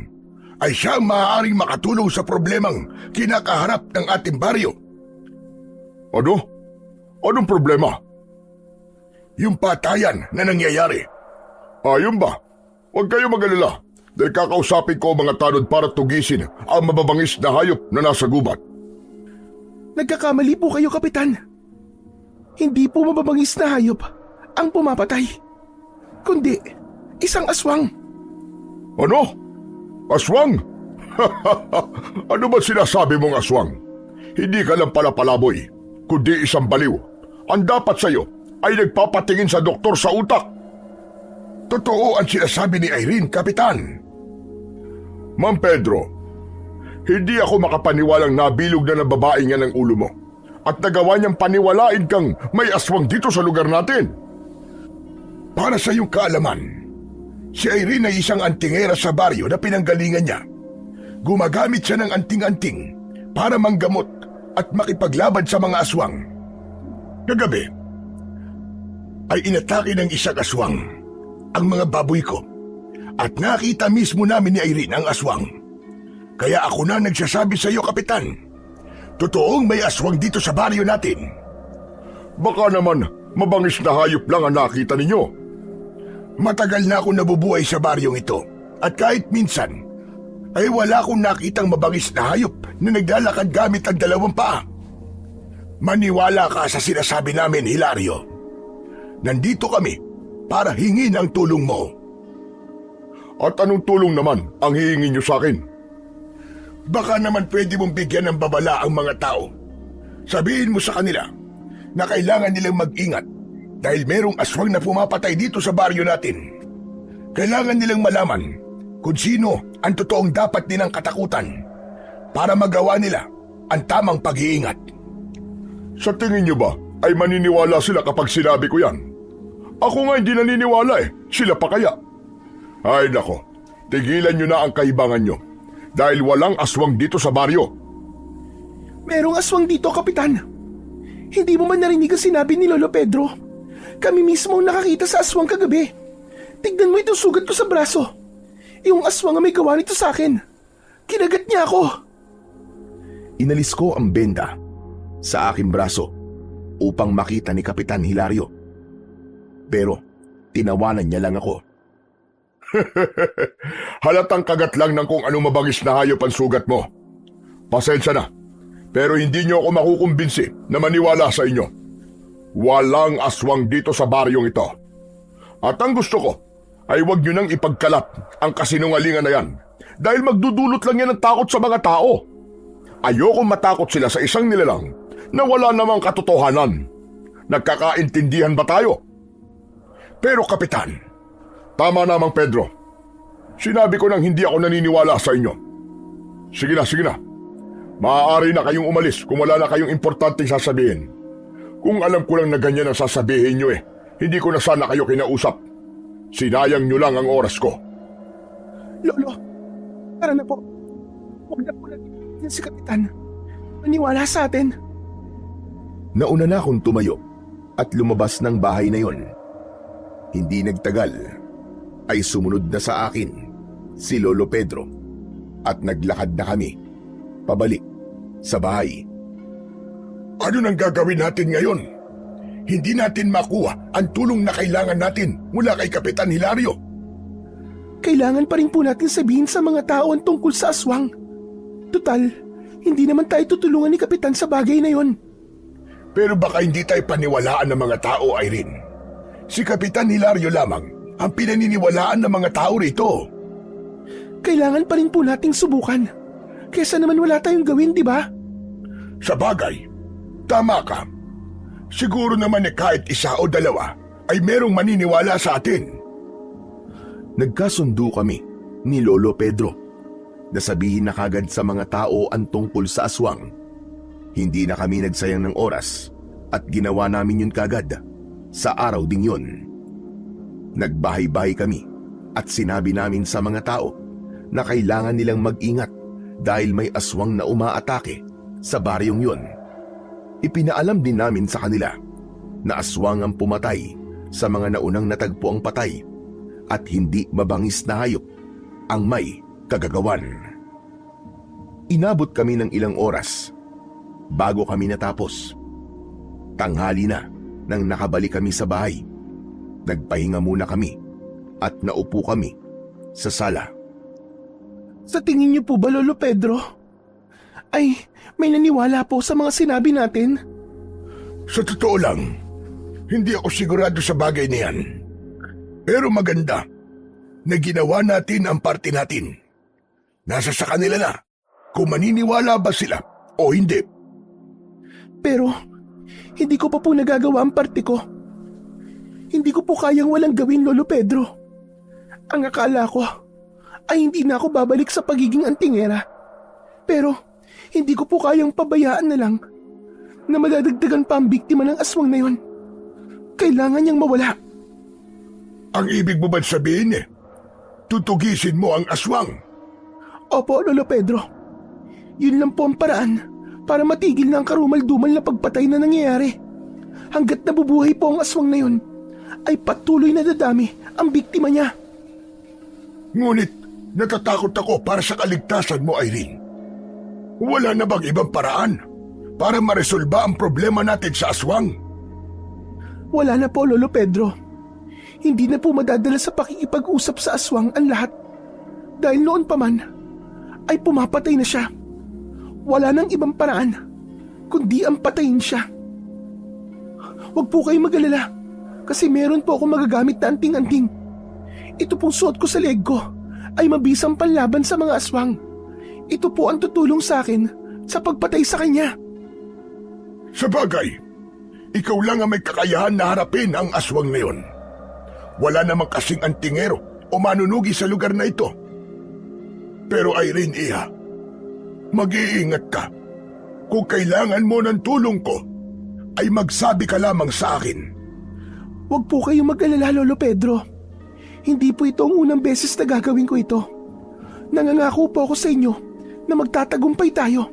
ay siya ang maaaring makatulong sa problemang kinakaharap ng ating baryo. Ano? Anong problema? Yung patayan na nangyayari. Ayun ba? Huwag kayo mag-alala dahil kakausapin ko ang mga tanod para tugisin ang mababangis na hayop na nasa gubat. Nagkakamali po kayo, Kapitan. Hindi po mababangis na hayop ang pumapatay, kundi isang aswang. Ano? Aswang? Ano ba sinasabi mong aswang? Hindi ka lang pala palaboy, kundi isang baliw. Ang dapat sa'yo ay nagpapatingin sa doktor sa utak. Totoo ang sinasabi ni Irene, Kapitan. Ma'am Pedro, hindi ako makapaniwalang nabilog na ng babae nga ng ulo mo at nagawa niyang paniwalain kang may aswang dito sa lugar natin. Para sa iyong kaalaman, si Irene ay isang antingera sa baryo na pinanggalingan niya. Gumagamit siya ng anting-anting para manggamot at makipaglaban sa mga aswang. Kagabi, ay inatake ng isang aswang ang mga baboy ko at nakita mismo namin ni Irene ang aswang. Kaya ako na nagsasabi sa iyo, Kapitan, totoong may aswang dito sa baryo natin. Baka naman mabangis na hayop lang ang nakita ninyo. Matagal na akong nabubuhay sa baryong ito at kahit minsan ay wala akong nakitang mabangis na hayop na naglalakad gamit ang dalawang paa. Maniwala ka sa sinasabi namin, Hilario. Nandito kami para hingin ang tulong mo. At anong tulong naman ang hihingin niyo sa akin? Baka naman pwede mong bigyan ng babala ang mga tao. Sabihin mo sa kanila na kailangan nilang mag-ingat dahil merong aswang na pumapatay dito sa baryo natin. Kailangan nilang malaman kung sino ang totoong dapat nilang katakutan para magawa nila ang tamang pag-iingat. Sa tingin niyo ba ay maniniwala sila kapag sinabi ko yan? Ako nga hindi naniniwala eh. Sila pa kaya? Ay nako, tigilan niyo na ang kaibangan niyo dahil walang aswang dito sa baryo. Merong aswang dito, Kapitan. Hindi mo man narinig ang sinabi ni Lolo Pedro. Kami mismo ang nakakita sa aswang kagabi. Tignan mo itong sugat ko sa braso. Yung aswang ang may gawa nito sa akin. Kinagat niya ako. Inalis ko ang benda sa aking braso upang makita ni Kapitan Hilario. Pero tinawanan niya lang ako. Halatang kagat lang ng kung anong mabangis na hayop ang sugat mo. Pasensya na, pero hindi niyo ako makukumbinsi na maniwala sa inyo. Walang aswang dito sa baryong ito. At ang gusto ko ay huwag niyo nang ipagkalat ang kasinungalingan na yan dahil magdudulot lang yan ng takot sa mga tao. Ayokong matakot sila sa isang nilalang na wala namang katotohanan. Nagkakaintindihan ba tayo? Pero Kapitan, tama namang Pedro. Sinabi ko nang hindi ako naniniwala sa inyo. Sige na. Maaari na kayong umalis kung wala na kayong importanteng sasabihin. Kung alam ko lang na ganyan ang sasabihin nyo hindi ko na sana kayo kinausap. Sinayang nyo lang ang oras ko. Lolo, tara na po. Huwag na po natin si Kapitan. Maniwala sa atin. Nauna na akong tumayo at lumabas ng bahay na yon. Hindi nagtagal ay sumunod na sa akin si Lolo Pedro at naglakad na kami pabalik sa bahay. Ano nang gagawin natin ngayon? Hindi natin makuha ang tulong na kailangan natin mula kay Kapitan Hilario. Kailangan pa rin po natin sabihin sa mga tao ang tungkol sa aswang. Tutal, hindi naman tayo tutulungan ni Kapitan sa bagay na yon. Pero baka hindi tayo paniwalaan ng mga tao, Irene. Si Kapitan Hilario lamang ang pinaniniwalaan ng mga tao rito. Kailangan pa rin po nating subukan. Kesa naman wala tayong gawin, di ba? Sa bagay, tama ka. Siguro naman kahit isa o dalawa ay merong maniniwala sa atin. Nagkasundo kami ni Lolo Pedro na sabihin na kagad sa mga tao ang tungkol sa aswang. Hindi na kami nagsayang ng oras at ginawa namin yun kagad sa araw ding yun. Nagbahay-bahay kami at sinabi namin sa mga tao na kailangan nilang mag-ingat dahil may aswang na umaatake sa baryong yun. Ipinaalam din namin sa kanila na aswang ang pumatay sa mga naunang natagpo ang patay at hindi mabangis na hayop ang may kagagawan. Inabot kami ng ilang oras bago kami natapos. Tanghali na nang nakabalik kami sa bahay. Nagpahinga muna kami at naupo kami sa sala. Sa tingin niyo po ba, Lolo Pedro? Ay, may naniwala po sa mga sinabi natin? Sa totoo lang, hindi ako sigurado sa bagay na yan. Pero maganda na ginawa natin ang parte natin. Nasa sa kanila na kung maniniwala ba sila o hindi. Pero, hindi ko pa po nagagawa ang parte ko. Hindi ko po kayang walang gawin, Lolo Pedro. Ang akala ko ay hindi na ako babalik sa pagiging antingera. Pero, hindi ko po kayang pabayaan na lang na madadagdagan pa ang biktima ng aswang na yon. Kailangan niyang mawala. Ang ibig mo ba sabihin tutugisin mo ang aswang? Opo, Lolo Pedro. Yun lang po ang paraan para matigil na ang karumal-dumal na pagpatay na nangyayari. Hanggat nabubuhay po ang aswang na yun, ay patuloy na dadami ang biktima niya. Ngunit natatakot ako para sa kaligtasan mo, Irene. Wala na bang ibang paraan para maresolba ang problema natin sa aswang? Wala na po, Lolo Pedro. Hindi na po madadala sa pakikipag-usap sa aswang ang lahat. Dahil noon pa man, ay pumapatay na siya. Wala nang ibang paraan, kundi ang patayin siya. Huwag po kayong mag-alala, kasi meron po akong magagamit na anting-anting. Ito pong suot ko sa leg ko ay mabisang panlaban sa mga aswang. Ito po ang tutulong sa akin sa pagpatay sa kanya. Sa bagay, ikaw lang ang may kakayahan na harapin ang aswang na yon. Wala namang kasing antingero o manunugi sa lugar na ito. Pero Irene, iha, mag-iingat ka. Kung kailangan mo ng tulong ko, ay magsabi ka lamang sa akin. Huwag po kayong mag-alala, Lolo Pedro. Hindi po ito ang unang beses na gagawin ko ito. Nangangako po ako sa inyo na magtatagumpay tayo.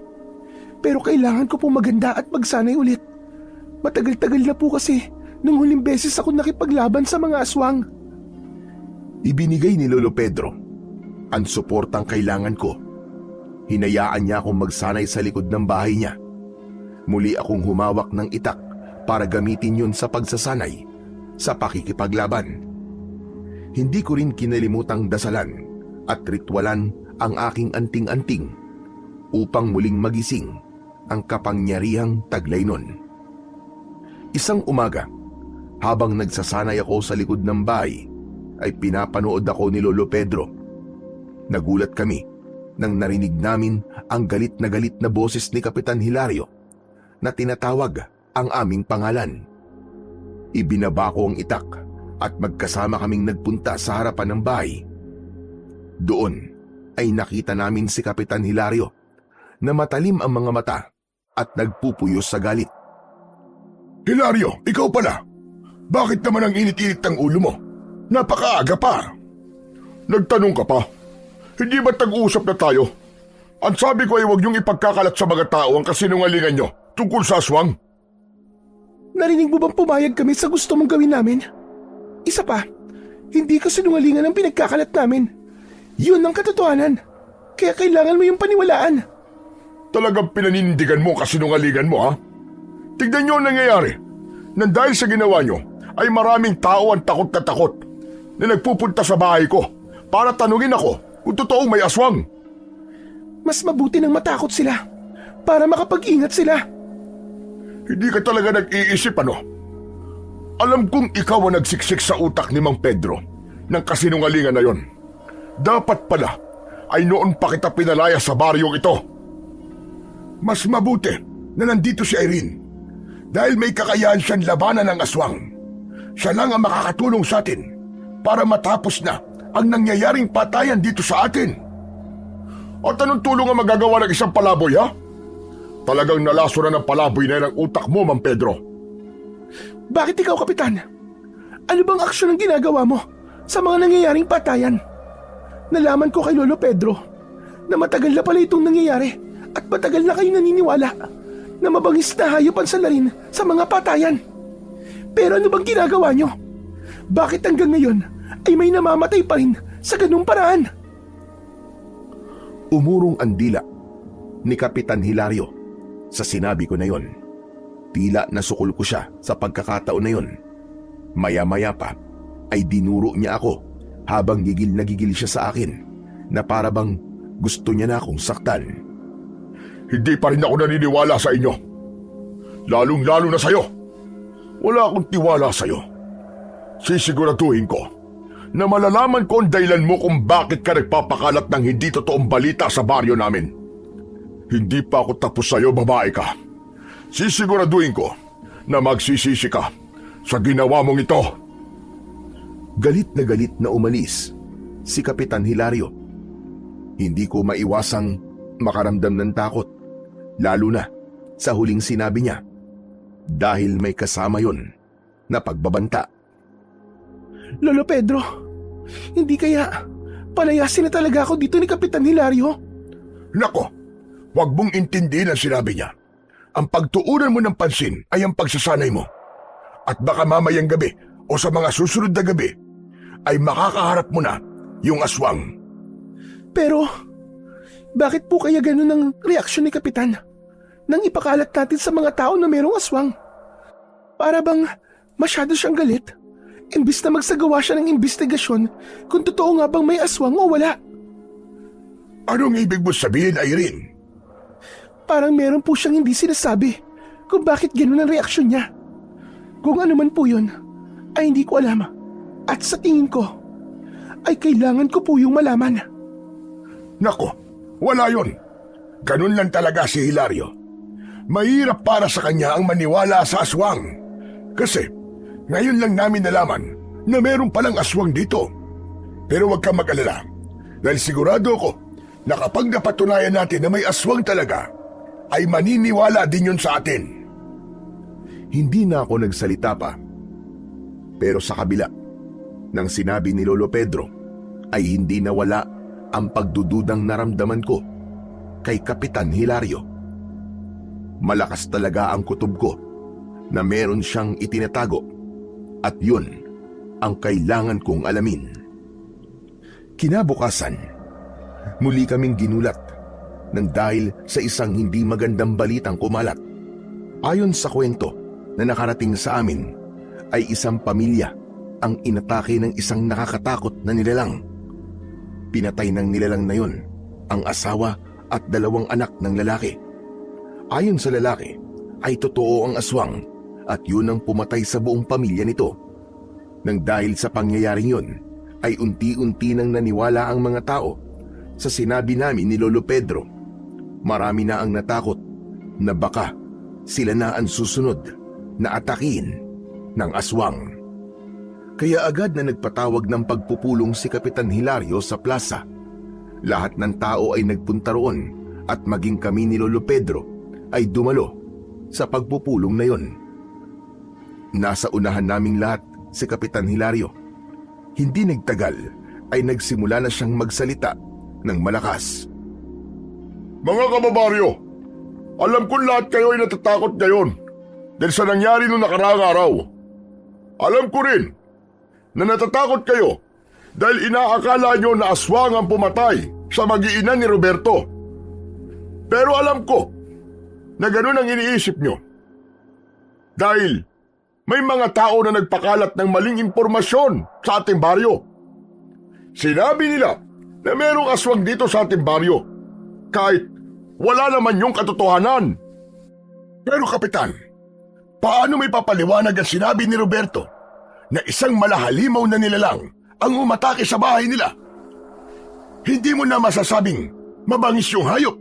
Pero kailangan ko po maganda at magsanay ulit. Matagal-tagal na po kasi nung huling beses ako nakipaglaban sa mga aswang. Ibinigay ni Lolo Pedro ang suportang kailangan ko. Hinayaan niya akong magsanay sa likod ng bahay niya. Muli akong humawak ng itak para gamitin yun sa pagsasanay sa pakikipaglaban. Hindi ko rin kinalimutang dasalan at ritualan ang aking anting-anting upang muling magising ang kapangyarihang taglay nun. Isang umaga, habang nagsasanay ako sa likod ng bahay, ay pinapanood ako ni Lolo Pedro. Nagulat kami nang narinig namin ang galit na boses ni Kapitan Hilario na tinatawag ang aming pangalan. Ibinaba ko ang itak at magkasama kaming nagpunta sa harapan ng bahay. Doon ay nakita namin si Kapitan Hilario na matalim ang mga mata at nagpupuyos sa galit. Hilario, ikaw pala. Bakit naman ang init-init ng ulo mo? Napakaaga pa. Nagtanong ka pa. Hindi ba tag-uusap na tayo? Ang sabi ko ay huwag niyong ipagkakalat sa mga tao ang kasinungalingan niyo tungkol sa aswang. Narinig mo bang pumayag kami sa gusto mong gawin namin? Isa pa, hindi kasinungalingan ang pinagkakalat namin. Yun ang katotohanan. Kaya kailangan mo yung paniwalaan. Talagang pinanindigan mo ang kasinungalingan mo, ha? Tignan niyo ang nangyayari. Nang dahil sa ginawa niyo, ay maraming tao ang takot na nagpupunta sa bahay ko para tanungin ako kung totoong may aswang. Mas mabuti nang matakot sila para makapag-ingat sila. Hindi ka talaga nag-iisip, ano? Alam kong ikaw ang nagsiksik sa utak ni Mang Pedro ng kasinungalingan na yon. Dapat pala ay noon pa kita pinalaya sa baryong ito. Mas mabuti na nandito si Irene dahil may kakayahan siyang labanan ng aswang. Siya lang ang makakatulong sa atin para matapos na ang nangyayaring patayan dito sa atin. At anong tulong ang magagawa ng isang palaboy, ha? Talagang nalaso na ng palaboy na yan ang utak mo, Mang Pedro. Bakit ikaw, Kapitan? Ano bang aksyon ang ginagawa mo sa mga nangyayaring patayan? Nalaman ko kay Lolo Pedro na matagal na pala itong nangyayari at matagal na kayo naniniwala na mabangis na hayop ang salarin sa mga patayan. Pero ano bang ginagawa nyo? Bakit hanggang ngayon ay may namamatay pa rin sa ganung paraan? Umurong ang dila ni Kapitan Hilario sa sinabi ko na yon. Tila nasukol ko siya sa pagkakataon na yon. Maya-maya pa ay dinuro niya ako habang gigil na gigil siya sa akin na para bang gusto niya na akong saktan. Hindi pa rin ako naniniwala sa inyo. Lalong-lalo na sa'yo. Wala akong tiwala sa'yo. Sisiguraduhin ko na malalaman ko ang dahilan mo kung bakit ka nagpapakalat ng hindi totoong balita sa baryo namin. Hindi pa ako tapos sa'yo, babae ka. Sisiguraduhin ko na magsisisi ka sa ginawa mong ito. Galit na umalis si Kapitan Hilario. Hindi ko maiwasang makaramdam ng takot, lalo na sa huling sinabi niya, dahil may kasama yon na pagbabanta. Lolo Pedro, hindi kaya palayasin na talaga ako dito ni Kapitan Hilario? Nako, huwag mong intindihin ang sinabi niya. Ang pagtuunan mo ng pansin ay ang pagsasanay mo. At baka mamayang gabi o sa mga susunod na gabi ay makakaharap mo na yung aswang. Pero, bakit po kaya ganun ang reaksyon ni Kapitan nang ipakalat natin sa mga tao na mayroong aswang? Para bang masyado siyang galit? Imbis na magsagawa siya ng investigasyon kung totoo nga bang may aswang o wala. Anong ibig mo sabihin, Irene? Parang meron po siyang hindi sinasabi kung bakit ganun ang reaksyon niya. Kung ano man po yun, ay hindi ko alam. At sa tingin ko, ay kailangan ko po yung malaman. Nako, wala yun. Ganun lang talaga si Hilario. Mahirap para sa kanya ang maniwala sa aswang. Kasi, ngayon lang namin nalaman na meron palang aswang dito. Pero huwag kang mag-alala, dahil sigurado ko na kapag napatunayan natin na may aswang talaga, ay maniniwala din yun sa atin. Hindi na ako nagsalita pa. Pero sa kabila ng sinabi ni Lolo Pedro, ay hindi nawala ang pagdududang naramdaman ko kay Kapitan Hilario. Malakas talaga ang kutob ko na meron siyang itinatago at yun ang kailangan kong alamin. Kinabukasan, muli kaming ginulat nang dahil sa isang hindi magandang balitang kumalat. Ayon sa kwento na nakarating sa amin, ay isang pamilya ang inatake ng isang nakakatakot na nilalang. Pinatay ng nilalang na yun ang asawa at 2 anak ng lalaki. Ayon sa lalaki, ay totoo ang aswang at yun ang pumatay sa buong pamilya nito. Nang dahil sa pangyayaring yun, ay unti-unti nang naniwala ang mga tao sa sinabi namin ni Lolo Pedro. Marami na ang natakot na baka sila na ang susunod na atakin ng aswang. Kaya agad na nagpatawag ng pagpupulong si Kapitan Hilario sa plaza. Lahat ng tao ay nagpunta roon at maging kami ni Lolo Pedro ay dumalo sa pagpupulong na yon. Nasa unahan naming lahat si Kapitan Hilario. Hindi nagtagal ay nagsimula na siyang magsalita ng malakas. Mga kababaryo, alam ko lahat kayo ay natatakot ngayon dahil sa nangyari noong nakaraang araw. Alam ko rin na natatakot kayo dahil inaakala nyo na aswang ang pumatay sa mag-iina ni Roberto. Pero alam ko na ganun ang iniisip nyo. Dahil may mga tao na nagpakalat ng maling impormasyon sa ating baryo. Sinabi nila na merong aswang dito sa ating baryo kahit wala naman yung katotohanan. Pero Kapitan, paano may papaliwanag ang sinabi ni Roberto na isang malahalimaw na nilalang ang umatake sa bahay nila? Hindi mo na masasabing mabangis yung hayop.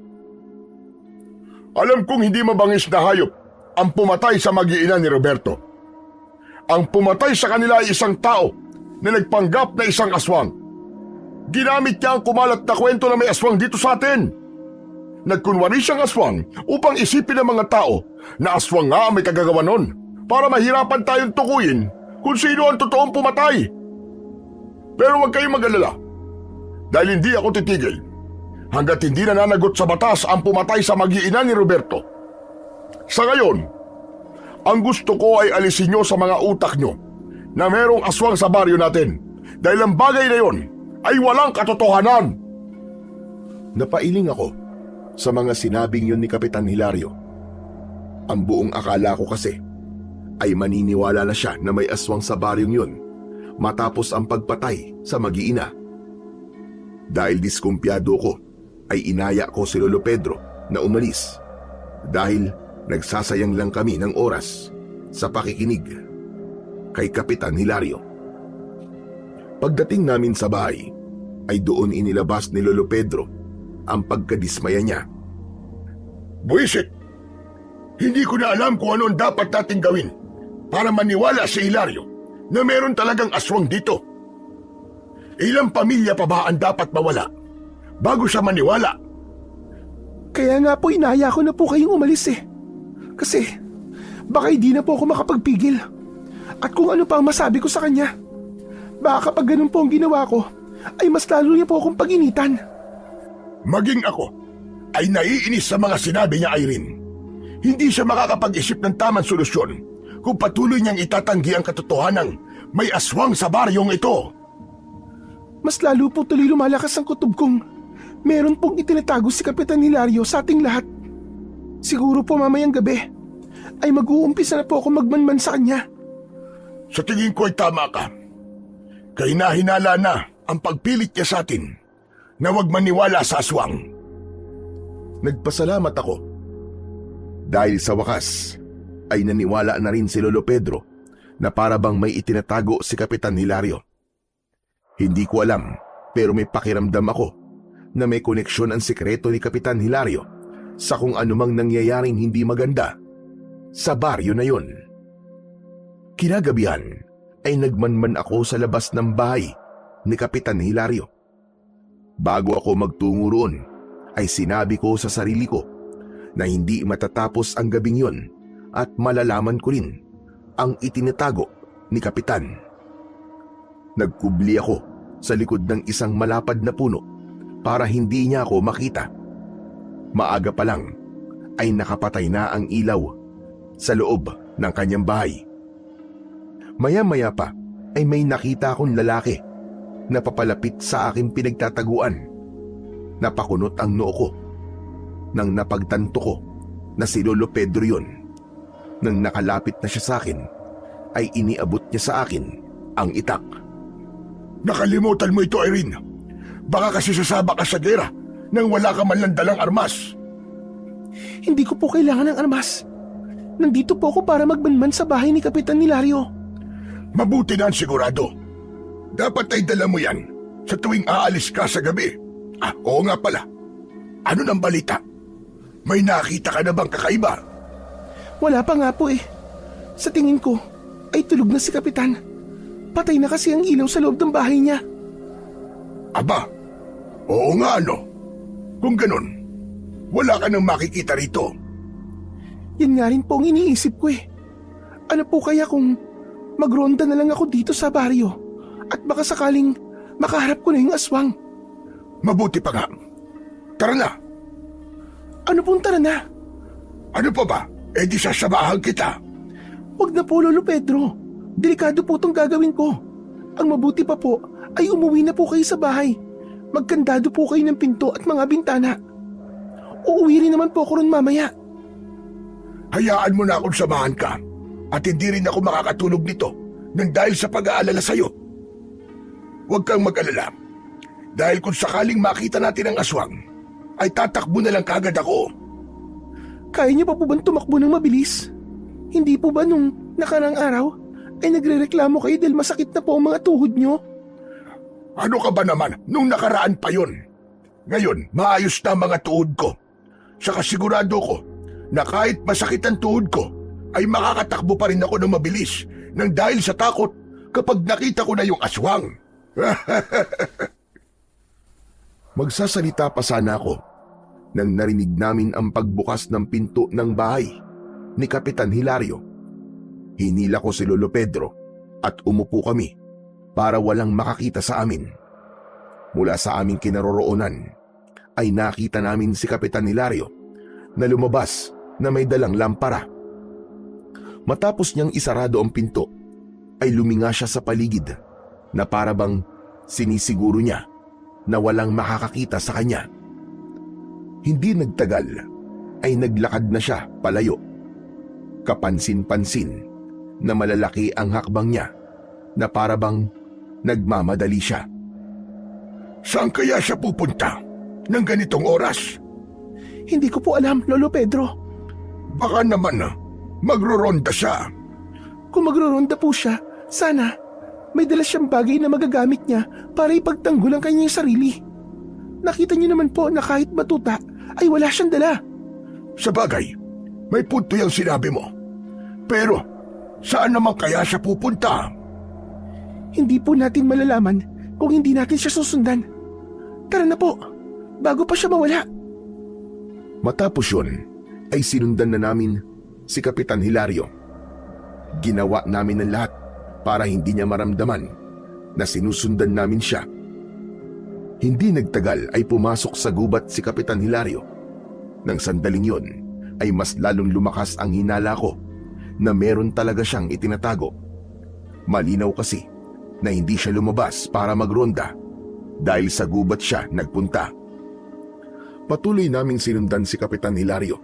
Alam kong hindi mabangis na hayop ang pumatay sa mag-iina ni Roberto. Ang pumatay sa kanila ay isang tao na nagpanggap na isang aswang. Ginamit niya ang kumalat na kwento na may aswang dito sa atin. Nagkunwari siyang aswang upang isipin ng mga tao na aswang nga ang may kagagawa nun para mahirapan tayong tukuyin kung sino ang totoong pumatay. Pero huwag kayong mag-alala dahil hindi ako titigil hanggat hindi nananagot sa batas ang pumatay sa mag-iina ni Roberto. Sa ngayon, ang gusto ko ay alisin nyo sa mga utak nyo na merong aswang sa baryo natin dahil ang bagay na yon ay walang katotohanan. Napailing ako sa mga sinabing yun ni Kapitan Hilario. Ang buong akala ko kasi ay maniniwala na siya na may aswang sa baryong yun matapos ang pagpatay sa mag-iina. Dahil diskumpiyado ko, ay inaya ko si Lolo Pedro na umalis dahil nagsasayang lang kami ng oras sa pakikinig kay Kapitan Hilario. Pagdating namin sa bahay, ay doon inilabas ni Lolo Pedro ang pagkadismaya niya. Buisit, hindi ko na alam kung ano ang dapat nating gawin para maniwala si Hilario na meron talagang aswang dito. Ilang pamilya pa ba ang dapat mawala bago siya maniwala? Kaya nga po inaya ko na po kayong umalis eh. Kasi baka hindi na po ako makapagpigil. At kung ano pa ang masabi ko sa kanya, baka kapag ganun po ang ginawa ko, ay mas lalo niya po akong pag-initan. Maging ako ay naiinis sa mga sinabi niya, Irene. Hindi siya makakapag-isip ng tamang solusyon kung patuloy niyang itatanggi ang katotohanang may aswang sa baryong ito. Mas lalo po tuloy lumalakas ang kutob kong meron pong itinatago si Kapitan Hilario sa ating lahat. Siguro po mamayang gabi ay mag-uumpisa na po ako magmanman sa kanya. Sa tingin ko ay tama ka. Kahinahinala na ang pagpilit niya sa atin na huwag maniwala sa aswang. Nagpasalamat ako dahil sa wakas ay naniwala na rin si Lolo Pedro na para bang may itinatago si Kapitan Hilario. Hindi ko alam pero may pakiramdam ako na may koneksyon ang sikreto ni Kapitan Hilario sa kung anumang nangyayaring hindi maganda sa baryo na yun. Kinagabihan ay nagmanman ako sa labas ng bahay ni Kapitan Hilario. Bago ako magtungo roon, ay sinabi ko sa sarili ko na hindi matatapos ang gabing yon at malalaman ko rin ang itinatago ni Kapitan. Nagkubli ako sa likod ng isang malapad na puno para hindi niya ako makita. Maaga pa lang ay nakapatay na ang ilaw sa loob ng kanyang bahay. Maya-maya pa ay may nakita akong lalaki na papalapit sa aking pinagtataguan. Napakunot ang noo ko nang napagtanto ko na si Lolo Pedro yun. Nang nakalapit na siya sa akin, ay iniabot niya sa akin ang itak. Nakalimutan mo ito, Irene. Baka kasi sasaba ka sa gera nang wala ka man lang dalang armas. Hindi ko po kailangan ng armas. Nandito po ako para magmanman sa bahay ni Kapitan Hilario. Mabuti na ang sigurado. Dapat ay dala mo yan sa tuwing aalis ka sa gabi. Oo nga pala. Ano nang balita? May nakita ka na bang kakaiba? Wala pa nga po eh. Sa tingin ko, ay tulog na si Kapitan. Patay na kasi ang ilaw sa loob ng bahay niya. Aba, oo nga ano. Kung ganun, wala ka nang makikita rito. Yan nga rin po ang iniisip ko eh. Ano po kaya kung magronda na lang ako dito sa baryo at baka sakaling makaharap ko na yung aswang? Mabuti pa nga. Tara na. Ano pong tara na? Ano pa ba? Eh di sasamahan kita. Huwag na po, Lolo Pedro. Delikado po itong gagawin ko. Ang mabuti pa po ay umuwi na po kayo sa bahay. Magkandado po kayo ng pinto at mga bintana. Uuwi rin naman po ako ron mamaya. Hayaan mo na akong samahan ka. At hindi rin ako makakatulog nito nang dahil sa pag-aalala sa'yo. Huwag kang mag-alala. Dahil kung sakaling makita natin ang aswang, ay tatakbo na lang kagad ako. Kaya niyo pa po bang tumakbo ng mabilis? Hindi po ba nung nakarang araw ay nagrereklamo kayo dahil masakit na po ang mga tuhod niyo? Ano ka ba naman nung nakaraan pa yon? Ngayon, maayos na ang mga tuhod ko. Saka sigurado ko na kahit masakit ang tuhod ko, ay makakatakbo pa rin ako ng mabilis nang dahil sa takot kapag nakita ko na yung aswang. Magsasalita pa sana ako nang narinig namin ang pagbukas ng pinto ng bahay ni Kapitan Hilario. Hinila ko si Lolo Pedro at umupo kami para walang makakita sa amin. Mula sa aming kinaroroonan ay nakita namin si Kapitan Hilario na lumabas na may dalang lampara. Matapos niyang isarado ang pinto, ay luminga siya sa paligid na parabang sinisiguro niya na walang makakakita sa kanya. Hindi nagtagal ay naglakad na siya palayo. Kapansin-pansin na malalaki ang hakbang niya na parabang nagmamadali siya. Saan kaya siya pupunta ng ganitong oras? Hindi ko po alam, Lolo Pedro. Baka naman magroronda siya. Kung magroronda po siya, sana may dala siyang bagay na magagamit niya para ipagtanggol ang kanyang sarili. Nakita niyo naman po na kahit batuta ay wala siyang dala. Sa bagay, may punto yung sinabi mo. Pero saan naman kaya siya pupunta? Hindi po natin malalaman kung hindi natin siya susundan. Tara na po, bago pa siya mawala. Matapos yun, ay sinundan na namin si Kapitan Hilario. Ginawa namin ang lahat para hindi niya maramdaman na sinusundan namin siya. Hindi nagtagal ay pumasok sa gubat si Kapitan Hilario. Nang sandaling yon ay mas lalong lumakas ang hinala ko na meron talaga siyang itinatago. Malinaw kasi na hindi siya lumabas para magronda dahil sa gubat siya nagpunta. Patuloy naming sinundan si Kapitan Hilario,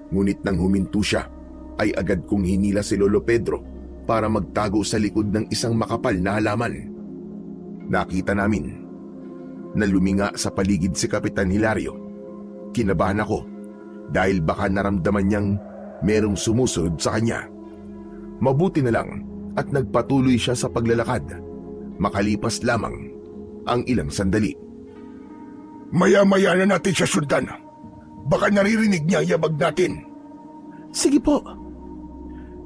ngunit nang huminto siya ay agad kong hinila si Lolo Pedro para magtago sa likod ng isang makapal na halaman. Nakita namin na luminga sa paligid si Kapitan Hilario. Kinabahan ako dahil baka naramdaman niyang merong sumusunod sa kanya. Mabuti na lang at nagpatuloy siya sa paglalakad. Makalipas lamang ang ilang sandali. Maya-maya na natin siya sundan. Baka naririnig niya ang yabag natin. Sige po.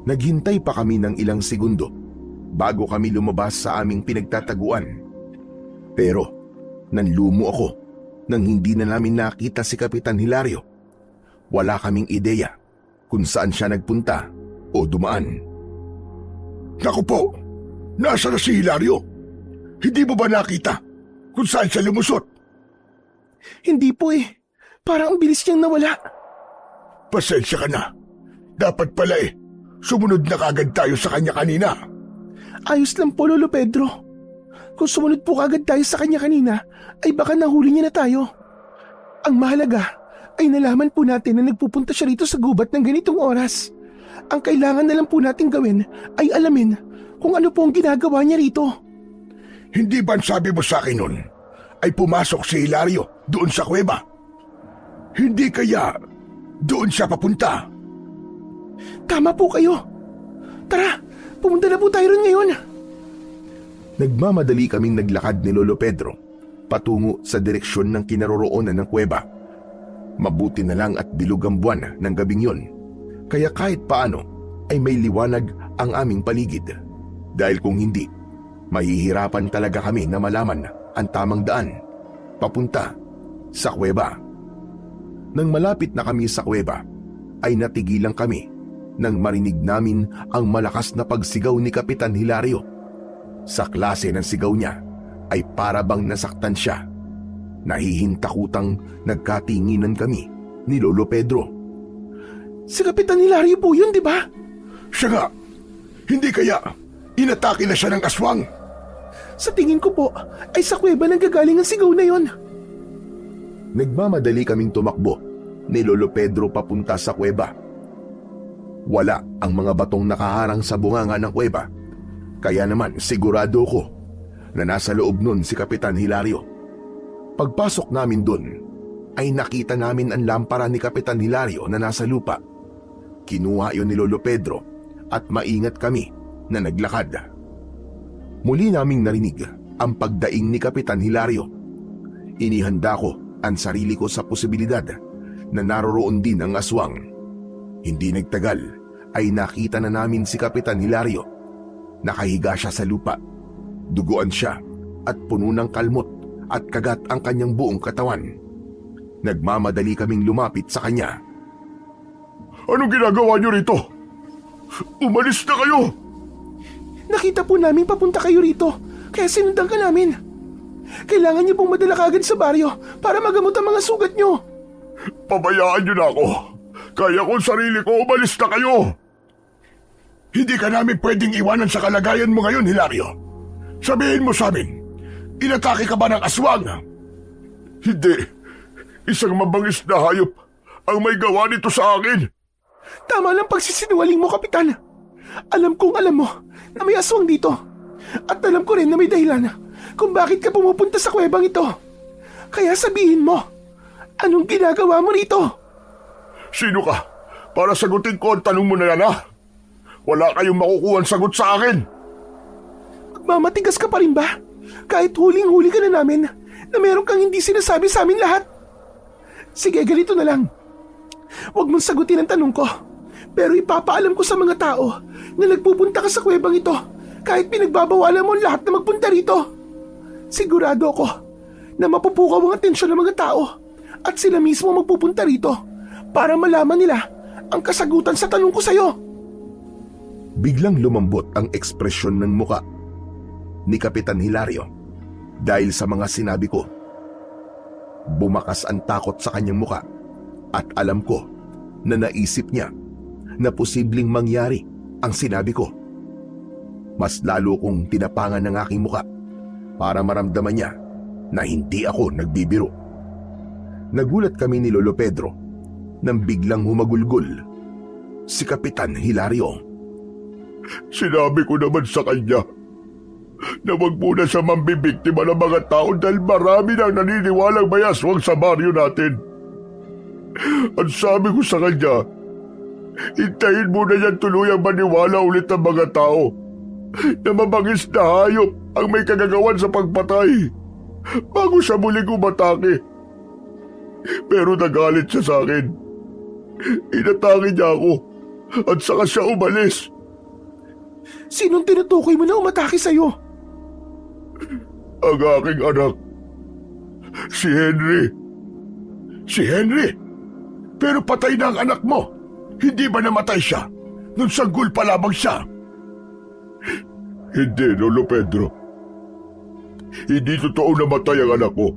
Naghintay pa kami ng ilang segundo bago kami lumabas sa aming pinagtataguan. Pero nanlumo ako nang hindi na namin nakita si Kapitan Hilario. Wala kaming ideya kung saan siya nagpunta o dumaan. Naku po, nasa na si Hilario? Hindi mo ba nakita kung saan siya lumusot? Hindi po eh. Parang ang bilis niyang nawala. Pasensya ka na. Dapat pala sumunod na kagad tayo sa kanya kanina. Ayos lang po, Lolo Pedro. Kung sumunod po kagad tayo sa kanya kanina, ay baka nahuli niya na tayo. Ang mahalaga ay nalaman po natin na nagpupunta siya rito sa gubat ng ganitong oras. Ang kailangan na lang po natin gawin ay alamin kung ano po ang ginagawa niya rito. Hindi ba sabi mo sa akin nun ay pumasok si Hilario doon sa kuweba? Hindi kaya doon siya papunta? Tama po kayo. Tara, pumunta na po tayo ron ngayon. Nagmamadali kaming naglakad ni Lolo Pedro patungo sa direksyon ng kinaroroonan ng kuweba. Mabuti na lang at bilog ang buwan ng gabing yon, kaya kahit paano ay may liwanag ang aming paligid. Dahil kung hindi, mahihirapan talaga kami na malaman ang tamang daan papunta sa kuweba. Nang malapit na kami sa kuweba, ay natigilan kami nang marinig namin ang malakas na pagsigaw ni Kapitan Hilario. Sa klase ng sigaw niya ay para bang nasaktan siya. Nahihintakutang nagkatinginan kami ni Lolo Pedro. Si Kapitan Hilario po yun, di ba? Siya nga, hindi kaya inatake na siya ng aswang? Sa tingin ko po, ay sa kuweba nanggagaling ang sigaw na yon. Nagmamadali kaming tumakbo ni Lolo Pedro papunta sa kuweba. Wala ang mga batong nakaharang sa bunganga ng kuweba, kaya naman sigurado ko na nasa loob nun si Kapitan Hilario. Pagpasok namin dun, ay nakita namin ang lampara ni Kapitan Hilario na nasa lupa. Kinuha yun ni Lolo Pedro at maingat kami na naglakad. Muli naming narinig ang pagdaing ni Kapitan Hilario. Inihanda ko ang sarili ko sa posibilidad na naroroon din ang aswang. Hindi nagtagal ay nakita na namin si Kapitan Hilario. Nakahiga siya sa lupa. Duguan siya at puno ng kalmot at kagat ang kanyang buong katawan. Nagmamadali kaming lumapit sa kanya. Anong ginagawa niyo rito? Umalis na kayo! Nakita po namin papunta kayo rito, kaya sinundan ka namin. Kailangan niyo pong madala kagad sa baryo para magamot ang mga sugat niyo. Pabayaan niyo na ako. Kaya kong sarili ko, umalis na kayo! Hindi ka namin pwedeng iwanan sa kalagayan mo ngayon, Hilario. Sabihin mo sa amin, inatake ka ba ng aswang? Hindi. Isang mabangis na hayop ang may gawa nito sa akin. Tama lang pagsisinungaling mo, Kapitan. Alam kong alam mo na may aswang dito. At alam ko rin na may dahilan kung bakit ka pumupunta sa kuwebang ito. Kaya sabihin mo, anong ginagawa mo rito? Sino ka? Para sagutin ko ang tanong mo na yan, ha? Wala kayong makukuha sagot sa akin. Magmamatigas ka pa rin ba? Kahit huling-huli ka na namin na meron kang hindi sinasabi sa amin lahat. Sige, ganito na lang. Huwag mong sagutin ang tanong ko. Pero ipapaalam ko sa mga tao na nagpupunta ka sa kuwebang ito kahit pinagbabawalan mo lahat na magpunta rito. Sigurado ako na mapupukaw ang atensyon ng mga tao at sila mismo magpupunta rito para malaman nila ang kasagutan sa tanong ko sa'yo. Biglang lumambot ang ekspresyon ng muka ni Kapitan Hilario dahil sa mga sinabi ko. Bumakas ang takot sa kanyang muka at alam ko na naisip niya na posibleng mangyari ang sinabi ko. Mas lalo kong tinapangan ng aking muka para maramdaman niya na hindi ako nagbibiro. Nagulat kami ni Lolo Pedro nang biglang humagulgol si Kapitan Hilario. Sinabi ko naman sa kanya na wag muna siya mambibiktima ng mga tao dahil marami nang naniniwalang may aswang sa baryo natin. At sabi ko sa kanya, hintayin muna niyan tuluyang maniwala ulit ang mga tao na mabangis na hayop ang may kagagawan sa pagpatay bago siya muling umatake. Pero nagalit siya sa akin. Inatake niya ako at saka siya umalis. Sinong tinutukoy mo na umatake sa'yo? Ang aking anak, si Henry. Si Henry? Pero patay na ang anak mo. Hindi ba namatay siya nung sanggol pa lamang siya? Hindi, Lolo Pedro. Hindi totoo namatay ang anak ko.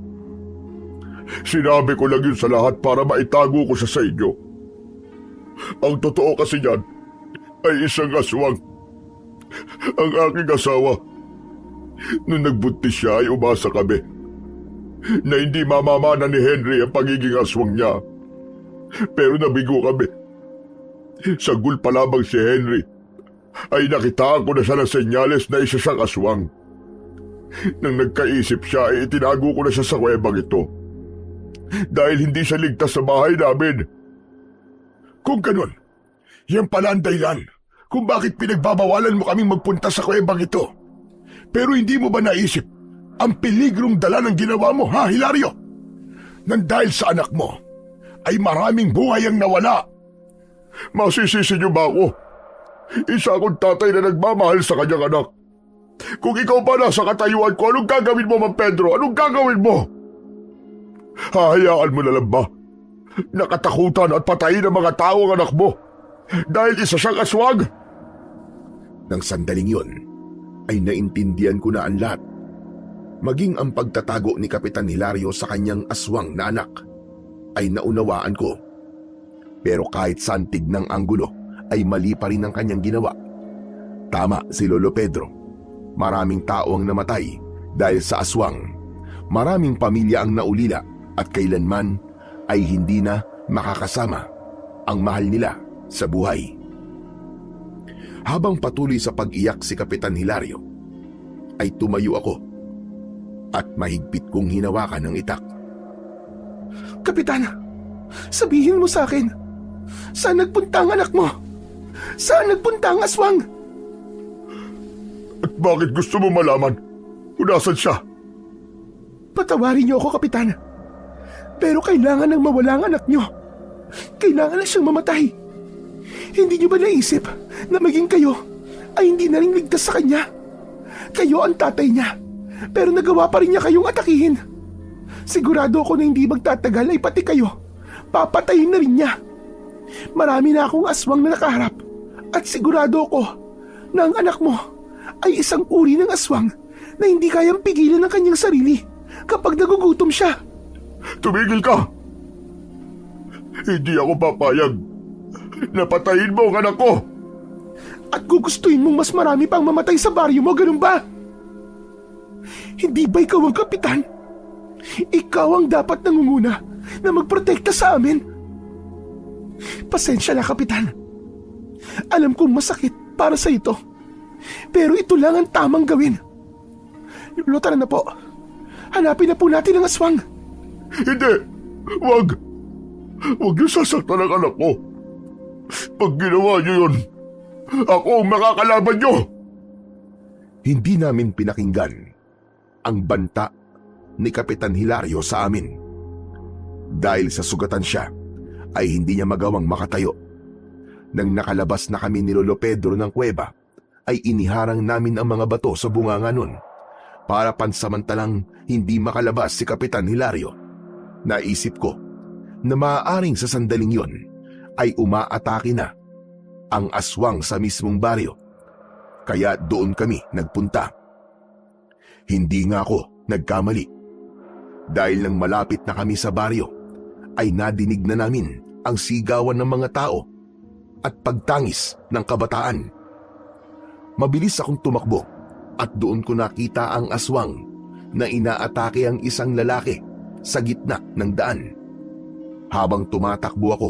Sinabi ko lang yun sa lahat para maitago ko siya sa inyo. Ang totoo kasi yan ay isang aswang. Ang aking asawa, nung nagbuntis siya ay umasa kami na hindi mamamana ni Henry ang pagiging aswang niya. Pero nabigo kami. Sanggol pa lamang si Henry ay nakitaan ko na siya ng senyales na isa siyang aswang. Nang nagkaisip siya ay itinago ko na siya sa kuwebang ito dahil hindi siya ligtas sa bahay namin. Kung ganun, yan pala ang dahilan kung bakit pinagbabawalan mo kaming magpunta sa kuwebang ito. Pero hindi mo ba naisip ang peligrong dala ng ginawa mo, ha, Hilario? Nang dahil sa anak mo, ay maraming buhay ang nawala. Masisisi niyo ba ako? Isa akong tatay na nagmamahal sa kanyang anak. Kung ikaw pa nasa katayuan ko, anong gagawin mo, Mang Pedro? Anong gagawin mo? Hahayaan mo na lang ba? Nakatakutan at patayin ng mga tao ang anak mo dahil isa siyang aswang? Nang sandaling yun, ay naintindihan ko na ang lahat. Maging ang pagtatago ni Kapitan Hilario sa kanyang aswang na anak ay naunawaan ko Pero kahit santig ng anggulo ay mali pa rin ang kanyang ginawa. Tama si Lolo Pedro. Maraming tao ang namatay dahil sa aswang. Maraming pamilya ang naulila at kailanman ay hindi na makakasama ang mahal nila sa buhay. Habang patuloy sa pag-iyak si Kapitan Hilario, ay tumayo ako at mahigpit kong hinawakan ang itak. Kapitan, sabihin mo sa akin, saan nagpunta ang anak mo? Saan nagpunta ang aswang? At bakit gusto mo malaman kung nasan siya? Patawarin niyo ako, Kapitan. Pero kailangan nang mawala ang anak niyo. Kailangan na siyang mamatay. Hindi niyo ba naisip na maging kayo ay hindi na rin ligtas sa kanya? Kayo ang tatay niya, pero nagawa pa rin niya kayong atakihin. Sigurado ako na hindi magtatagal ay pati kayo papatayin na rin niya. Marami na akong aswang na nakaharap at sigurado ako na ang anak mo ay isang uri ng aswang na hindi kayang pigilan ng kanyang sarili kapag nagugutom siya. Tumigil ka! Hindi ako papayag. Napatayin mo ang anak ko! At gugustuhin mong mas marami pang mamatay sa baryo mo, ganun ba? Hindi ba ikaw ang kapitan? Ikaw ang dapat nangunguna na magprotekta sa amin. Pasensya na, Kapitan. Alam kong masakit para sa ito. Pero ito lang ang tamang gawin. Lolo, tara na po. Hanapin na po natin ang aswang. Hindi! Wag! Huwag niyo sasaktan ang anak ko. Pag ginawa niyo yun, ako ang makakalaban niyo! Hindi namin pinakinggan ang banta ni Kapitan Hilario sa amin. Dahil sa sugatan siya, ay hindi niya magawang makatayo. Nang nakalabas na kami ni Lolo Pedro ng kuweba, ay iniharang namin ang mga bato sa bunganga nun para pansamantalang hindi makalabas si Kapitan Hilario. Naisip ko na maaaring sa sandaling yon ay umaatake na ang aswang sa mismong baryo. Kaya doon kami nagpunta. Hindi nga ako nagkamali. Dahil nang malapit na kami sa baryo, ay nadinig na namin ang sigawan ng mga tao at pagtangis ng kabataan. Mabilis akong tumakbo at doon ko nakita ang aswang na inaatake ang isang lalaki sa gitna ng daan. Habang tumatakbo ako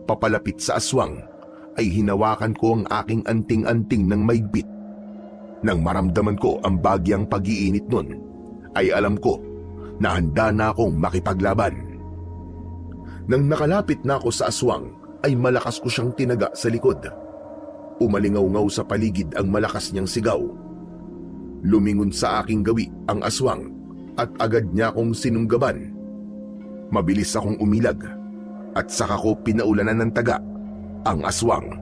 papalapit sa aswang, ay hinawakan ko ang aking anting-anting ng maigpit. Nang maramdaman ko ang bagyang pag-iinit nun, ay alam ko na handa na akong makipaglaban. Nang nakalapit na ako sa aswang, ay malakas ko siyang tinaga sa likod. Umalingaw-ngaw sa paligid ang malakas niyang sigaw. Lumingon sa aking gawi ang aswang at agad niya akong sinunggaban. Mabilis akong umilag at saka ko pinaulanan ng taga ang aswang.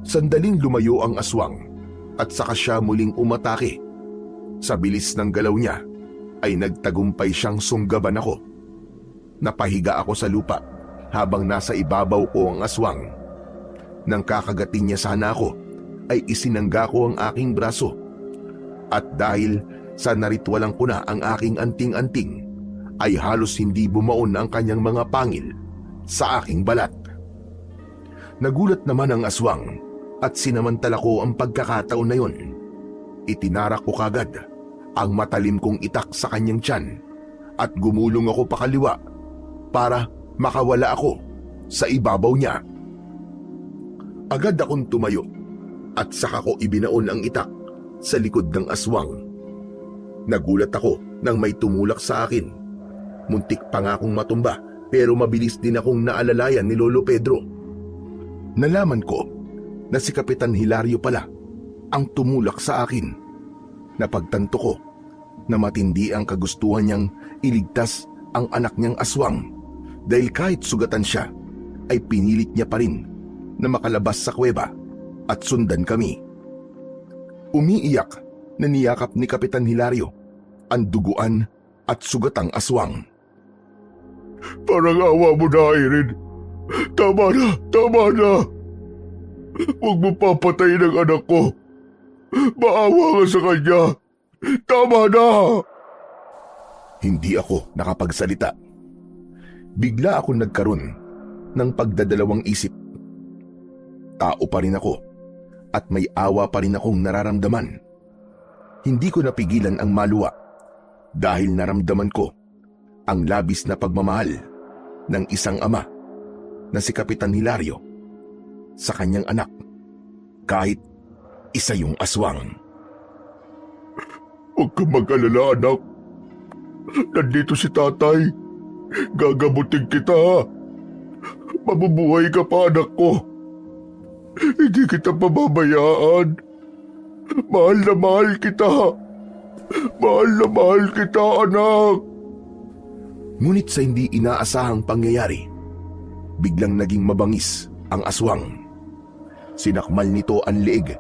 Sandaling lumayo ang aswang at saka siya muling umatake. Sa bilis ng galaw niya ay nagtagumpay siyang sunggaban ako. Napahiga ako sa lupa habang nasa ibabaw ko ang aswang. Nang kakagatin niya sana ako, ay isinangga ko ang aking braso. At dahil sa naritwalang ko na ang aking anting-anting, ay halos hindi bumaon ang kanyang mga pangil sa aking balat. Nagulat naman ang aswang at sinamantala ko ang pagkakataon na yon. Itinarak ko kagad ang matalim kong itak sa kanyang tiyan at gumulong ako pakaliwa para makawala ako sa ibabaw niya. Agad akong tumayo at saka ko ibinaon ang itak sa likod ng aswang. Nagulat ako nang may tumulak sa akin. Muntik pa nga akong matumba pero mabilis din akong naalalayan ni Lolo Pedro. Nalaman ko na si Kapitan Hilario pala ang tumulak sa akin. Napagtanto ko na matindi ang kagustuhan niyang iligtas ang anak niyang aswang dahil kahit sugatan siya ay pinilit niya pa rin na makalabas sa kuweba at sundan kami. Umiiyak na niyakap ni Kapitan Hilario ang duguan at sugatang aswang. Parang awa mo na, Irene. Tama na, tama na. Huwag mo papatayin ang anak ko. Maawa ka sa kanya. Tama na. Hindi ako nakapagsalita. Bigla akong nagkaroon ng pagdadalawang isip. Tao pa rin ako at may awa pa rin akong nararamdaman. Hindi ko napigilan ang maluwa dahil naramdaman ko ang labis na pagmamahal ng isang ama na si Kapitan Hilario sa kanyang anak, kahit isa yung aswang. Huwag kang mag-alala, anak. Nandito si tatay. Gagamutin kita. Mabubuhay ka pa, anak ko. Hindi kita pababayaan. Mahal na mahal kita. Mahal na mahal kita, anak. Ngunit sa hindi inaasahang pangyayari, biglang naging mabangis ang aswang. Sinakmal nito ang leeg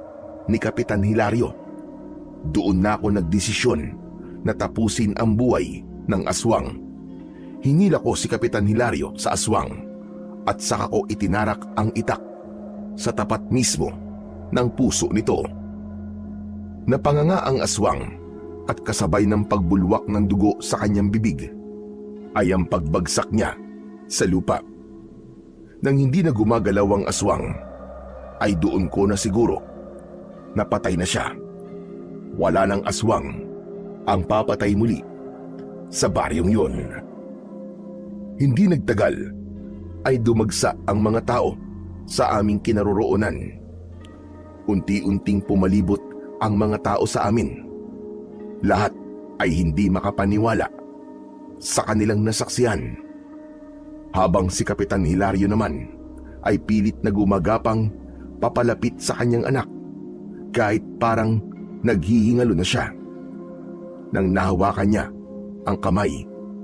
ni Kapitan Hilario. Doon na ako nagdesisyon na tapusin ang buhay ng aswang. Hinila ko si Kapitan Hilario sa aswang at saka ko itinarak ang itak sa tapat mismo ng puso nito. Napanganga ang aswang at kasabay ng pagbulwak ng dugo sa kanyang bibig ay ang pagbagsak niya sa lupa. Nang hindi na gumagalaw ang aswang, ay doon ko na siguro napatay na siya. Wala ng aswang ang papatay muli sa baryong yun. Hindi nagtagal ay dumagsa ang mga tao sa aming kinaroroonan. Unti-unting pumalibot ang mga tao sa amin. Lahat ay hindi makapaniwala sa kanilang nasaksihan. Habang si Kapitan Hilario naman ay pilit na gumagapang papalapit sa kanyang anak kahit parang naghihingalo na siya. Nang nahawakan niya ang kamay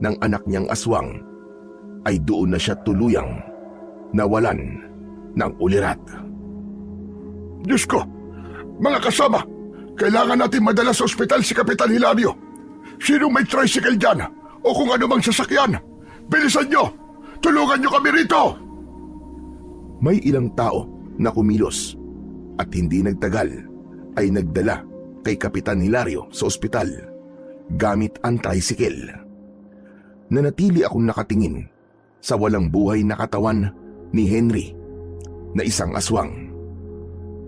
ng anak niyang aswang, ay doon na siya tuluyang nawalan ng ulirat. Diyos ko! Mga kasama! Kailangan natin madala sa ospital si Kapitan Hilario. Sinong may tricycle dyan o kung ano mang sasakyan? Bilisan nyo! Tulungan nyo kami rito! May ilang tao na kumilos at hindi nagtagal ay nagdala kay Kapitan Hilario sa ospital gamit ang tricycle. Nanatili akong nakatingin sa walang buhay na katawan ni Henry na isang aswang.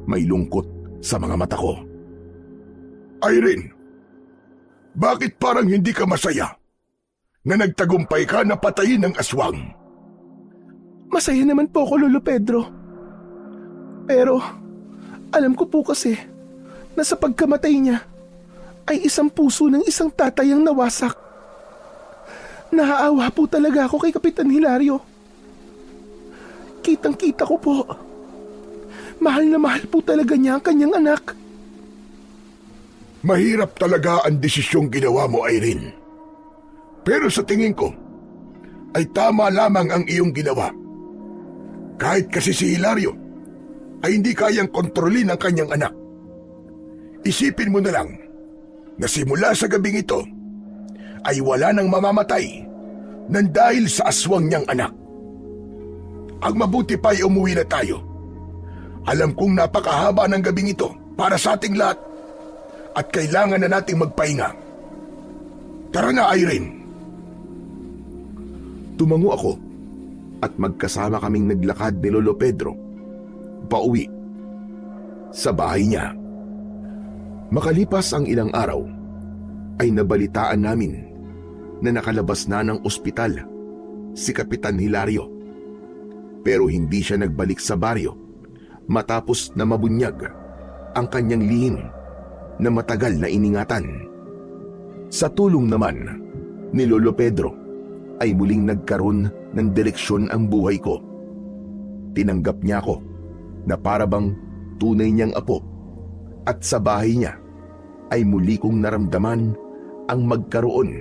May lungkot sa mga mata ko. Irene, bakit parang hindi ka masaya na nagtagumpay ka na patayin ng aswang? Masaya naman po ako, Lolo Pedro. Pero alam ko po kasi na sa pagkamatay niya ay isang puso ng isang tatay ang nawasak. Naaawa po talaga ako kay Kapitan Hilario. Kitang-kita ko po. Mahal na mahal po talaga niya ang kanyang anak. Mahirap talaga ang desisyong ginawa mo, Irene. Pero sa tingin ko, ay tama lamang ang iyong ginawa. Kahit kasi si Hilario ay hindi kayang kontrolin ang kanyang anak. Isipin mo na lang na simula sa gabing ito ay wala nang mamamatay nang dahil sa aswang niyang anak. Ang mabuti pa ay umuwi na tayo. Alam kong napakahaba ng gabing ito para sa ating lahat at kailangan na nating magpahinga. Tara na, Irene. Tumango ako at magkasama kaming naglakad ni Lolo Pedro pauwi sa bahay niya. Makalipas ang ilang araw ay nabalitaan namin na nakalabas na ng ospital si Kapitan Hilario. Pero hindi siya nagbalik sa baryo matapos na mabunyag ang kanyang lihim na matagal na iningatan. Sa tulong naman ni Lolo Pedro ay muling nagkaroon ng direksyon ang buhay ko. Tinanggap niya ako na parabang tunay niyang apo at sa bahay niya ay muli kong naramdaman ang magkaroon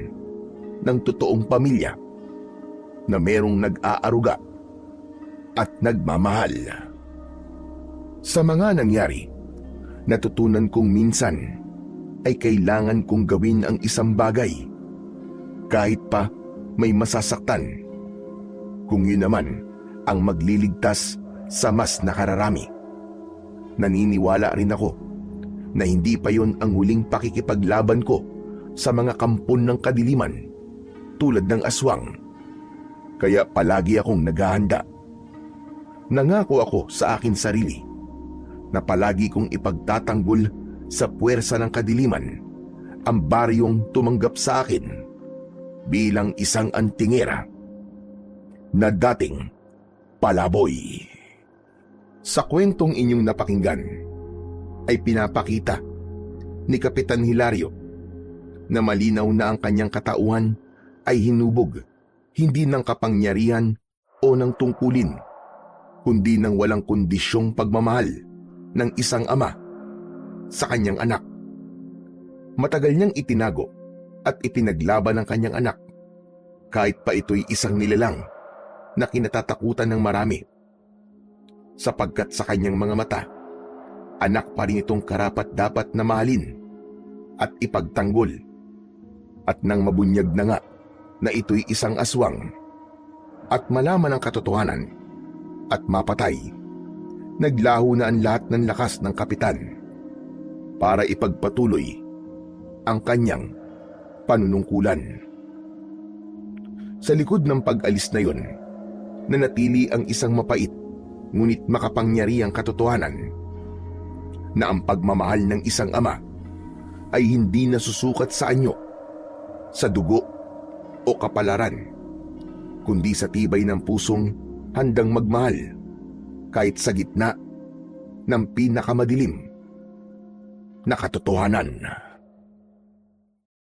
ng totoong pamilya na merong nag-aaruga at nagmamahal. Sa mga nangyari, natutunan kong minsan ay kailangan kong gawin ang isang bagay kahit pa may masasaktan, kung yun naman ang magliligtas sa mas nakararami. Naniniwala rin ako na hindi pa yon ang huling pakikipaglaban ko sa mga kampon ng kadiliman tulad ng aswang. Kaya palagi akong naghahanda Nangako ako sa akin sarili na palagi kong ipagtatanggol sa puwersa ng kadiliman ang baryong tumanggap sa akin bilang isang antingera na dating palaboy. Sa kwentong inyong napakinggan ay pinapakita ni Kapitan Hilario na malinaw na ang kanyang katauhan ay hinubog hindi ng kapangyarihan o ng tungkulin, kundi ng walang kondisyong pagmamahal ng isang ama sa kanyang anak. Matagal niyang itinago at ipinaglaban ng kanyang anak kahit pa ito'y isang nilalang na kinatatakutan ng marami, sapagkat sa kanyang mga mata, anak pa rin itong karapat-dapat na mahalin at ipagtanggol. At nang mabunyag na nga na ito'y isang aswang at malaman ang katotohanan at mapatay, naglaho na ang lahat ng lakas ng kapitan para ipagpatuloy ang kanyang panunungkulan. Sa likod ng pag-alis na yon, nanatili ang isang mapait ngunit makapangyarihang katotohanan na ang pagmamahal ng isang ama ay hindi nasusukat sa anyo, sa dugo o kapalaran, kundi sa tibay ng pusong handang magmahal kahit sa gitna ng pinakamadilim na katotohanan.